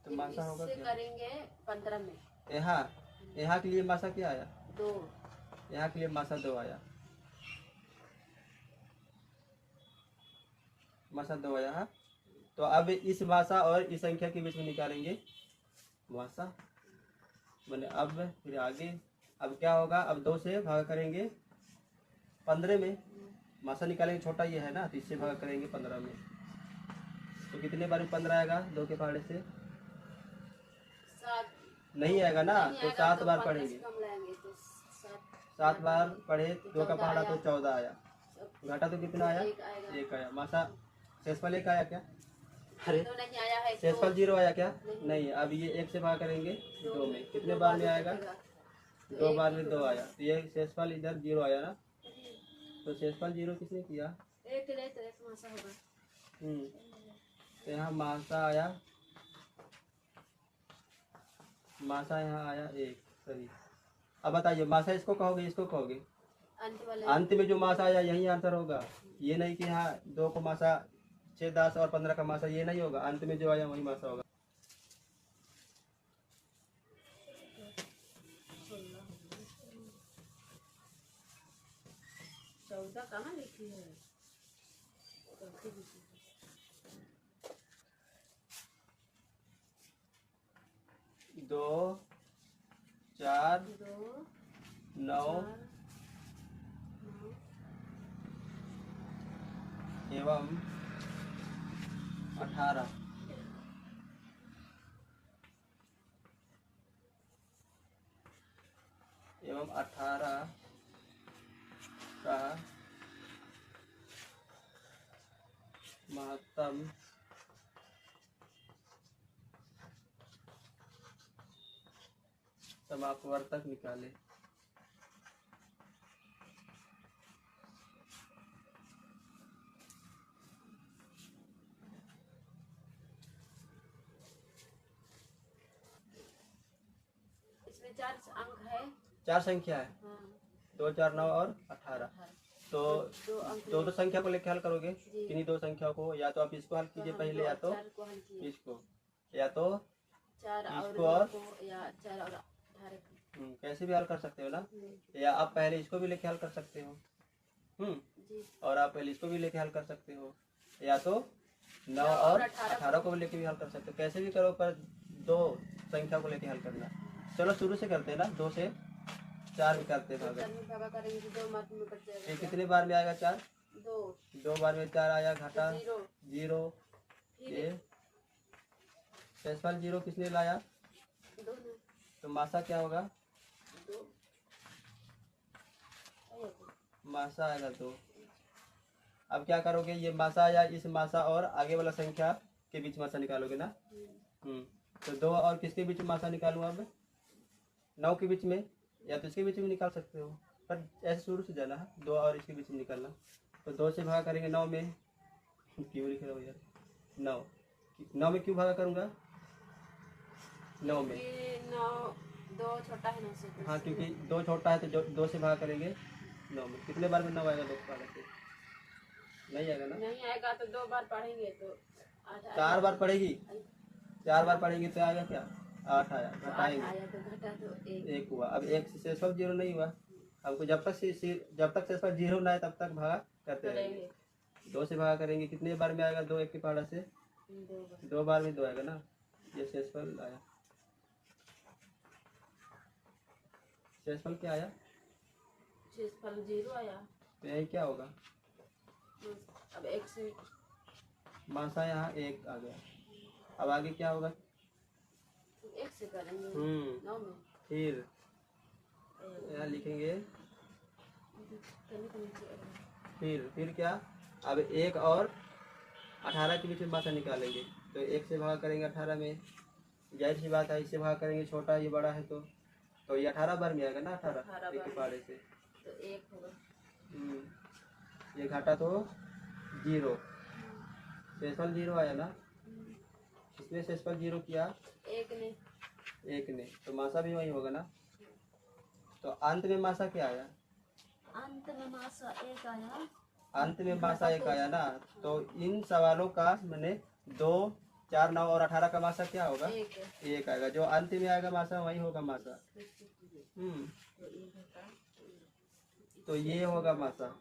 तो मासा होगा क्या? करेंगे 15 में। यहाँ के लिए मासा क्या आया? 2। यहाँ के लिए मासा 2 आया। मासा 2 आया। हाँ, तो अब इस मासा और इस संख्या के बीच में निकालेंगे मासा। मैंने अब फिर आगे अब क्या होगा? अब 2 से भागा करेंगे 15 में, मासा निकालेंगे, छोटा ये है ना, तो इससे भागा करेंगे 15 में। तो कितने बार में 15 आएगा 2 के पहाड़े से? 7 नहीं आएगा ना, तो 7 बार पढ़ेंगे। 7 बार पढ़े 2 का पहाड़ा तो 14 आया। सब घटा तो कितना आया? एक आएगा। 1 आया। मासा शेषफल 1 आया क्या? अरे तो नहीं आया है शेषफल 0 आया क्या? नहीं। नहीं। अब ये 1 से भाग करेंगे 2 में, कितने बार में आएगा? 2 बार में 2 आया। तो ये शेषफल इधर 0 आया ना, तो शेषफल 0 किसने किया? एक ले तो एक मासा होगा। तो यहाँ मासा आया, मासा यहाँ आया 1। सही। अब बताइए मासा इसको कहोगे इसको कहोगे? अंत वाले अंत में जो मासा आया यही आंसर होगा। ये नहीं कि यहाँ 2 को मासा 6, 10 और 15 का मासा, ये नहीं होगा। अंत में जो आया वही मासा होगा। 14 कहाँ लिखी है? 2, 4, 2, 9 एवं 18 एवं 18 का महत्तम समापवर्तक निकाले। इसमें 4 अंक है। 4 संख्या है, हाँ 2, 4, 9 और 18। तो 2 अंक दो संख्या को लेकर हल करोगे। जी। किन्हीं 2 संख्या को, या तो आप इसको हल कीजिए हम पहले, 2 या तो 4 को हल किए। इसको, या तो 4 और इसको 2 और को, या 4 और 18 को। कैसे भी हल कर सकते हो ना। जी। या आप पहले इसको भी लेके हल कर सकते हो। जी। और आप पहले इसको भी लेके हल कर सकते हो, या तो 9 और 18 को भी लेके भी हल कर सकते हो। कैसे भी करो, पर 2 संख्या को लेके हल करना। चलो शुरू से करते हैं ना, 2 से 4 भी करते हैं भागा। भागा करेंगे तो 2 मार्क में कट जाएगा। ये कितने बार में आएगा? 4। 2 2 बार में 4 आया, घटा 0 0। ये शेषफल 0 किसने लाया? 2 ना तो मासा क्या होगा? 2 मासा आएगा 2। अब क्या करोगे? ये मासा आया, इस मासा और आगे वाला संख्या के बीच मासा निकालोगे ना। तो 2 और किसके बीच में मासा निकालूं? अब 9 के बीच में, या तो इसके बीच में निकाल सकते हो, पर ऐसे शुरू से जाना है। 2 और इसके बीच में निकालना। तो 2 से भागा करेंगे 9 में। क्यों लिख रहा हो यार? 9 में क्यों भागा करूँगा? 9 में, 9 2 छोटा है 9 से। हाँ क्योंकि 2 छोटा है, तो 2 से भागा करेंगे 9 में। कितने बार में 9 आएगा? 2 पढ़ने से नहीं आएगा ना। नहीं आएगा तो 2 बार पढ़ेंगे तो 8 4 बार पढ़ेगी, 4 बार पढ़ेगी तो आएगा क्या? 8 आया। 8 घटाएंगे, आया तो घटा तो 1 हुआ। अब 1 से शेषफल 0 नहीं हुआ। हमको जब तक शेषफल 0 ना है तब तक भागा करते रहेंगे। 2 से भागा करेंगे, कितने बार में आएगा? 2 1 के पहाड़ा से 2 बार में 2 आएगा ना। ये शेषफल आया। शेषफल क्या आया? शेषफल 0 आया। तो यही क्या होगा? अब 1 से मासा यहाँ 1 आ गया। अब आगे क्या होगा? 1 से करेंगे 9 में। फिर यहाँ लिखेंगे, फिर क्या? अब 1 और 18 के बीच में मासा निकालेंगे। तो 1 से भाग करेंगे 18 में, जाहिर सी बात है। इससे भाग करेंगे, छोटा ये बड़ा है, तो ये 18 बार में आएगा ना। 18 1 के पहाड़े से तो 1 होगा। ये घाटा तो 0। शेषफल 0 आया ना। इसने शेषफल 0 किया 1 ने। तो मासा भी वही होगा ना। तो अंत में मासा क्या आया? अंत में मासा 1 आया। अंत में मासा 1 आया ना। तो इन सवालों का मैंने 2, 4, 9 और 18 का मासा क्या होगा? 1 आएगा। जो अंत में आएगा मासा वही होगा मासा। तो ये होगा मासा।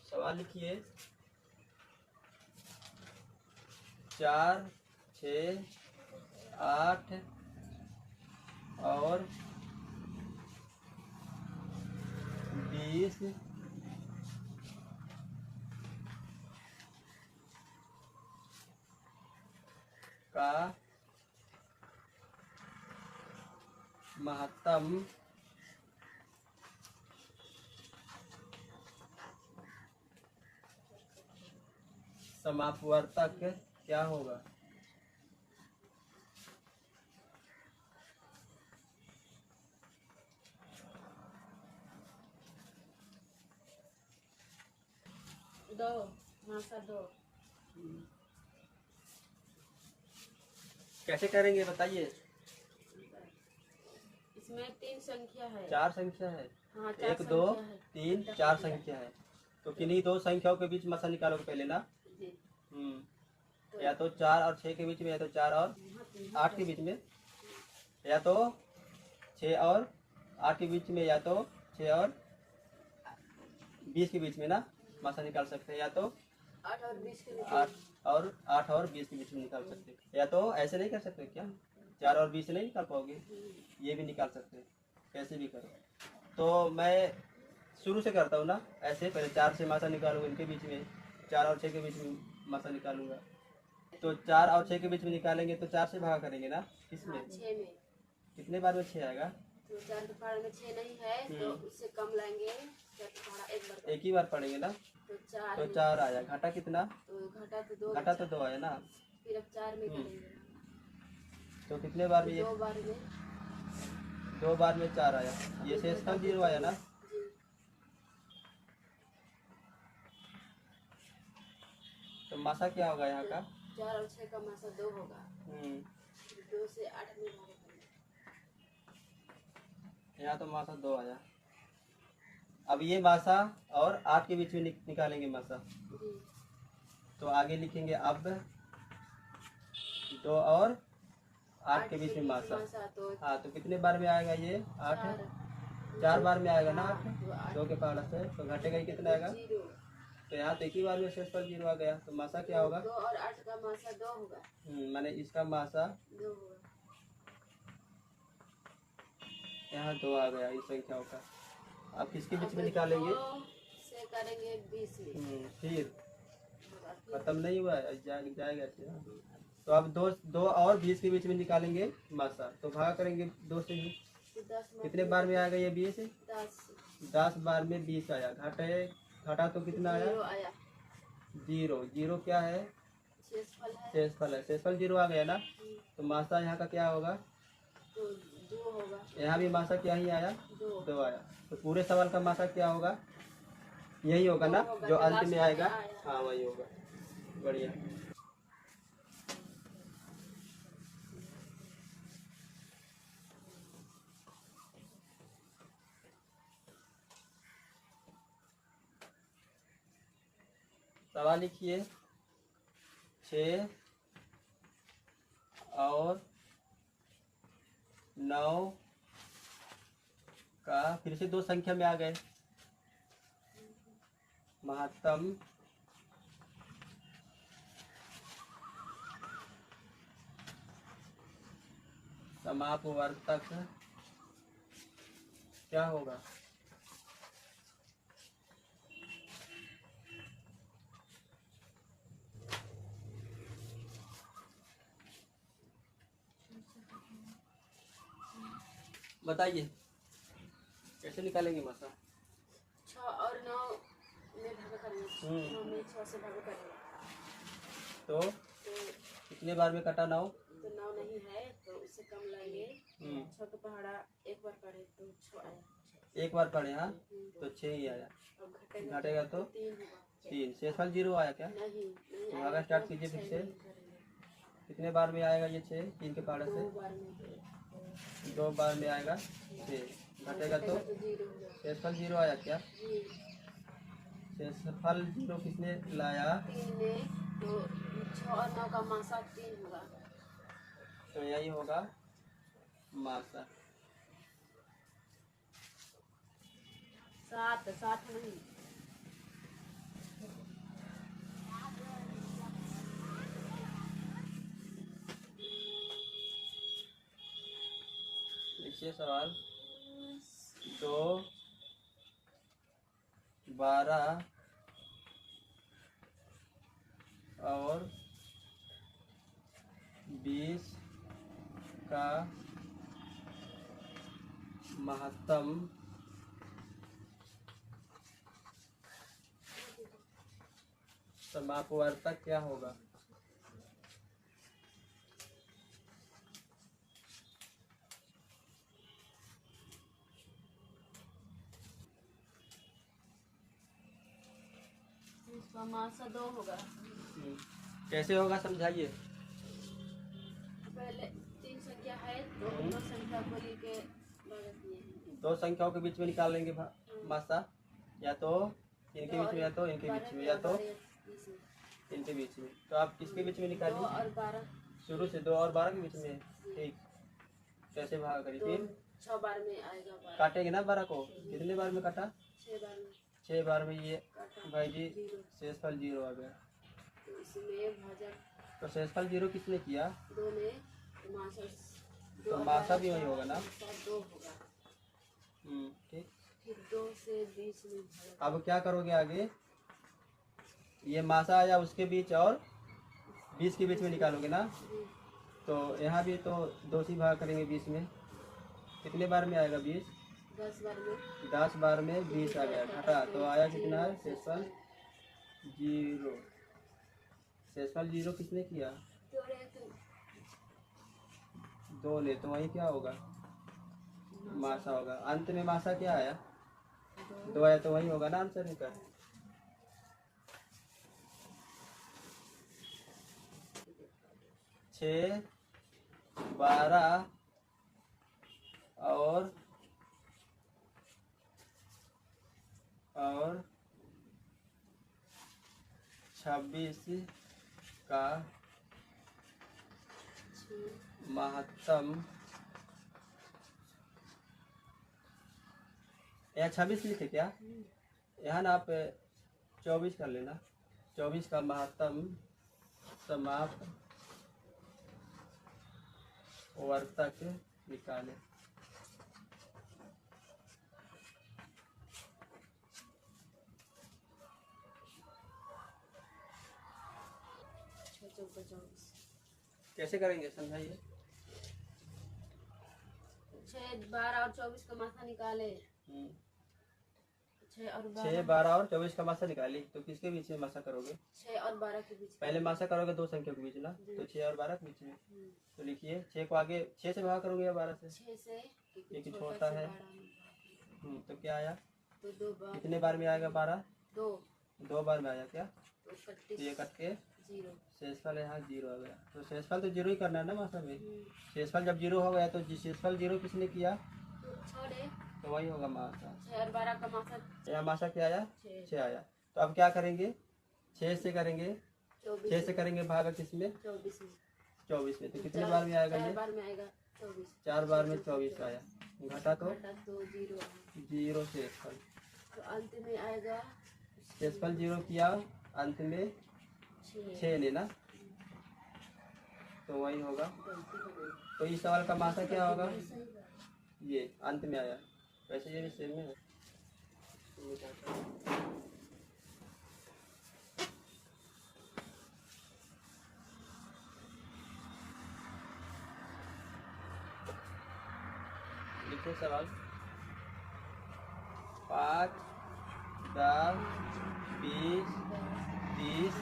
सवाल लिखिए। 4, 6, 8 और 20 21 का महत्तम समापवर्तक क्या होगा? दो मासा दो। कैसे करेंगे बताइए? इसमें 3 संख्या है। 4 संख्या है। हाँ, 4 1 2 संख्या है। 3 4 संख्या है। तो किन्हीं 2 संख्याओं के बीच मसा निकालोगे पहले ना। जी। या तो 4 और 6 के बीच में, या तो 4 और 8 के बीच में, या तो 6 और 8 के बीच में, या तो 6 और 20 के बीच में ना मसा निकाल सकते हैं। या तो 8 और 20 के बीच। 8 और 20 के बीच में निकाल सकते हैं। या तो ऐसे नहीं कर सकते क्या? 4 और 20 नहीं निकाल पाओगे? ये भी निकाल सकते हैं, कैसे भी करो। तो मैं शुरू से करता हूँ ना ऐसे, पहले 4 से मासा निकालूंगा इनके बीच में, 4 और 6 के बीच में मासा निकालूंगा। तो 4 और 6 के बीच में निकालेंगे तो 4 से भागा करेंगे ना, किसमें? 6 में। कितने बार में 6 आएगा? तो 4 के पहाड़ में 6 नहीं है तो उससे कम लाएंगे। 4 के पहाड़ा एक बार एक ही बार पढ़ेंगे ना। तो 4 तो 4 आया। घाटा कितना? तो घटा तो 2। घाटा तो 2 आया ना। फिर अब 4 में करेंगे। तो कितने बार में ये? 2 बार में। 2 बार में 4 आया। ये शेषफल 0 आया ना। जी। तो मासा क्या होगा यहाँ का? 4 और 6 का मासा 2 होगा। 2 से 8 में भागा करेंगे। यहाँ तो मासा 2 आया। अब ये मासा और 8 के बीच में निकालेंगे मासा। जी। तो आगे लिखेंगे अब 2 और 8 के बीच में मासा। तो हाँ, तो कितने बार में आएगा ये? 8 4 बार में आएगा ना 8। 2 के पहाड़ा से तो घटेगा ही कितना आएगा? 0। तो यहाँ तो एक ही बार में शेषफल 0 आ गया। तो मासा क्या होगा? 2 और 8 का मासा 2 होगा। माने इसका मासा 2 होगा। यहाँ 2 आ गया इस संख्याओं का। अब किसके बीच में निकालेंगे? 2 से करेंगे 20 में। फिर खत्म नहीं हुआ है, जाएगा। तो अब 2 और 20 के बीच में निकालेंगे मासा। तो भागा करेंगे 2 से ही। तो 10 में कितने बार में आएगा ये 20? 10 10 बार में 20 आया। घाटा तो कितना आया? 0 आया। 0 क्या है? शेषफल है। शेषफल है। शेषफल 0 आ गया ना। तो मासा यहाँ का क्या होगा? तो 2 होगा। यहाँ भी मासा क्या ही आया? 2 आया। तो पूरे सवाल का मासा क्या होगा? यही होगा ना, जो अंत में आएगा। हाँ, वही होगा। बढ़िया। सवाल लिखिए। 6 और 9 का फिर से 2 संख्या में आ गए। महत्तम समापवर्तक क्या होगा? बताइए कैसे निकालेंगे मासा? 6 और 9 में भागा करेंगे। 9 में 6 से भागा करेंगे। तो तो कितने बार में कटा 9? तो 9 नहीं है तो उससे कम लाएंगे। 6 का पहाड़ा एक बार पढ़े तो 6 आया। एक बार पढ़े। हाँ, तो 6 ही आया। अब घटेगा तो 3 होगा। 3। शेषफल 0 आया क्या? नहीं तो भागा स्टार्ट कीजिए फिर से। कितने बार में आएगा ये 6? 3 के पहाड़े 2 से बार में। 2 बार में आएगा 6। घटेगा तो 0 होगा। शेषफल 0 आया क्या? जी। शेषफल 0 किसने लाया? 3 ने। तो 6 और 9 का मासा 3 होगा। तो यही होगा मासा। 7 नहीं। देखिए सवाल 2 12 और 20 का महत्तम समापवर्तक क्या होगा? इसका मासा 2 होगा। कैसे होगा समझाइए। पहले 3 संख्या है तो 2 संख्या को लेके भाग दिए। 2 संख्याओं के बीच में निकाल लेंगे मासा, या तो इनके बीच में या तो इनके बीच में या तो इनके बीच में। तो आप किसके बीच में 2 निकालिए? और 12 शुरू से 2 और 12 के बीच में। ठीक, कैसे भाग करिए? फिर 6 बार में आएगा 12। काटेंगे ना 12 को। कितने बार में काटा? 6 बार में 6 बार में। ये काटा। भाई जी 0 शेषफल 0 आ गया। तो इसमें भाजक तो शेषफल 0 किसने किया? 2 ने तो मासा तो मासा भी वही होगा ना। 2 होगा। ठीक। फिर 2 से 20 में भाजक। अब क्या करोगे आगे? ये मासा आया उसके बीच और 20 के बीच में निकालोगे ना। तो यहाँ भी तो 2 से भाग करेंगे 20 में। कितने बार में आएगा 20? 10 बार में 10 बार में 20 आ गया। घटा तो आया कितना है? शेषफल 0। शेषफल 0 किसने किया? 2 ने। तो वही क्या होगा? मासा होगा। अंत में मासा क्या आया? 2 आया। तो वही होगा ना आंसर निकल। छः 12 और 26 का महत्तम। यहाँ 26 लिखे क्या? यहाँ ना आप 24 कर लेना। 24 का महत्तम समाप्त वर्तक निकाले। कैसे करेंगे समझाइए। 6 12 और 24 का मासा निकाले। 6 और 6 12 और 24 का मासा निकाली। तो किसके बीच में मासा करोगे? 6 और 12 के बीच। पहले मासा करोगे 2 संख्या के बीच ना। तो 6 और 12 के बीच में। तो लिखिए 6 को आगे 6 से भाग करोगे या 12 से? 6 से एक छोटा है। तो क्या आया? तो 2 बार। कितने बार में आएगा 12? 2 बार में आया क्या? तो ये कट के 0। शेषफल यहाँ 0 आ गया। तो शेषफल तो 0 ही करना है ना मासा में। शेषफल जब 0 हो गया तो शेषफल 0 किसने किया? छोड़े तो वही होगा मासा। 6 और 12 का मासा यहाँ मासा क्या आया? 6। 6 आया। तो अब क्या करेंगे? 6 से करेंगे। 24 6 से करेंगे भाग किसमें? 24 में। 24 में। तो कितने बार में आएगा? 4 ये बार में आएगा 24। 4 बार में 24 आया। घटा तो 0 0 शेषफल। तो अंत में आएगा शेषफल 0 किया। अंत में 6 ने ना। तो वही होगा। तो इस सवाल का मासा क्या होगा? ये अंत में आया। वैसे ये भी सेम है। लिखिए सवाल। 5 10 20 30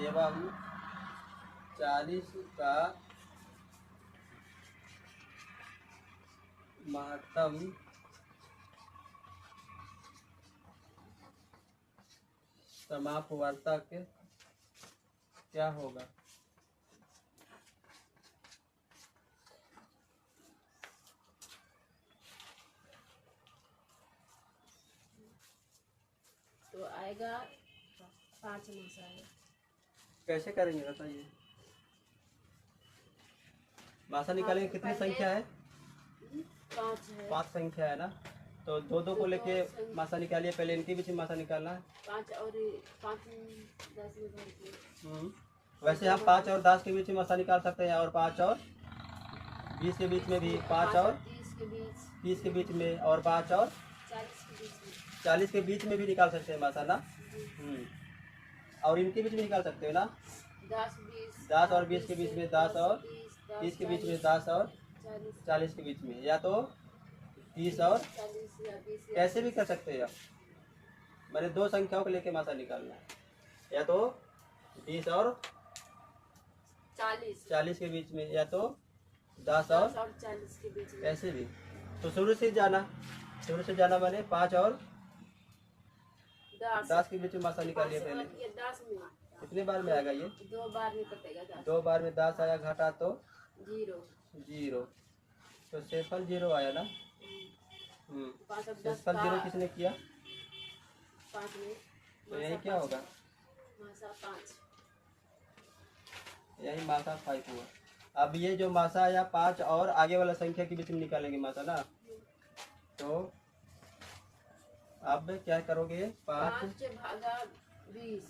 एवं 40 का महत्तम समापवर्तक क्या होगा? तो आएगा 5 मासा आएगा। कैसे करेंगे बताइए। मासा निकालेंगे। कितनी संख्या है? 5 है। 5 संख्या है ना। तो 2 को लेके मासा निकालिए। पहले इनके बीच में मासा निकालना है। 5 और 5 10 में भर दिए। वैसे हम 5 और 10 के बीच में मासा निकाल सकते हैं, और 5 और 20 के बीच में भी, 5 और 30 के बीच, 30 के बीच में, और 5 और 40 के बीच में। 40 के बीच में भी निकाल सकते हैं मासा ना। और इनके बीच में निकाल सकते हो ना। 10 20 10 और 20 के बीच में 10 और 30 के बीच में 10 और 40 40 के बीच में, या तो 30 और 40 या 20 या कैसे भी कर सकते हैं आप। मैंने दो संख्याओं को लेके मासा निकालना है, या तो 20 और 40 के बीच में, या तो 10 और 40 के बीच में। कैसे भी। तो शुरू से जाना मैंने 5 और 10 के बीच में मासा निकालिए पहले। 10 में कितने बार में आएगा ये? 2 बार में कटेगा 10। 2 बार में 10 आया, घटा तो 0। तो शेषफल 0 आया ना। 5 और 10 शेषफल 0 किसने किया? 5 में तो यही क्या होगा? मासा 5। यही मासा 5 हुआ। अब ये जो मासा आया 5 और आगे वाला संख्या के बीच में निकालेंगे मासा ना। तो अब क्या करोगे? 5 भागा 20।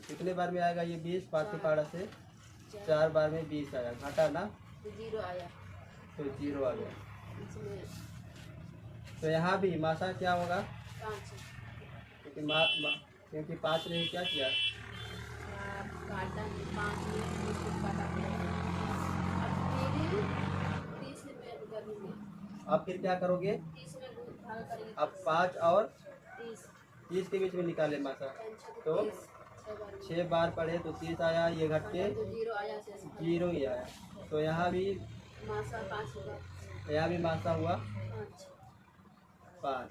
कितने बार में आएगा ये 20? 5 के पहाड़ा से 4 बार में 20 आया, घटा ना तो 0 आया। तो 0 आ गया। इसमें तो यहाँ भी मासा क्या होगा? 5 क्योंकि 5 ने क्या किया? काटा 5 में इसको काटा। अब मेरे 30 में करेंगे। अब फिर क्या करोगे? 30 में भाग करेंगे। अब 5 और 30 के बीच में निकाले मासा। तो 6 6 बार पढ़े तो 30 आया, ये घट के तो 0 आया। 0 ही आया। तो यहाँ भी मासा 5 होगा। यहाँ भी मासा हुआ 5। 5।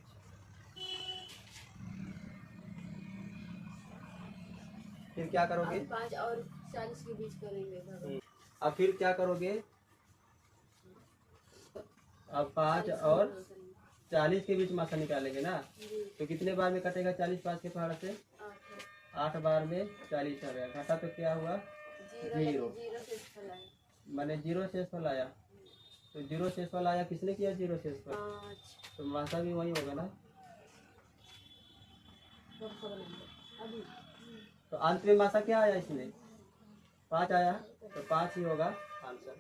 फिर क्या करोगे? 5 और 40 के बीच करेंगे। अब फिर क्या करोगे? अब 5 और 40 के बीच मासा निकालेंगे ना। तो कितने बार में कटेगा 40 5 के पहाड़ से? 8 बार में 40 आ गया, घटा तो क्या हुआ? 0। मैंने 0 शेषफल आया। तो 0 शेषफल आया, किसने किया 0 शेषफल? 5। तो मासा भी वही होगा ना। तो अंत में मासा क्या आया इसमें? 5 आया, तो 5 ही होगा आंसर।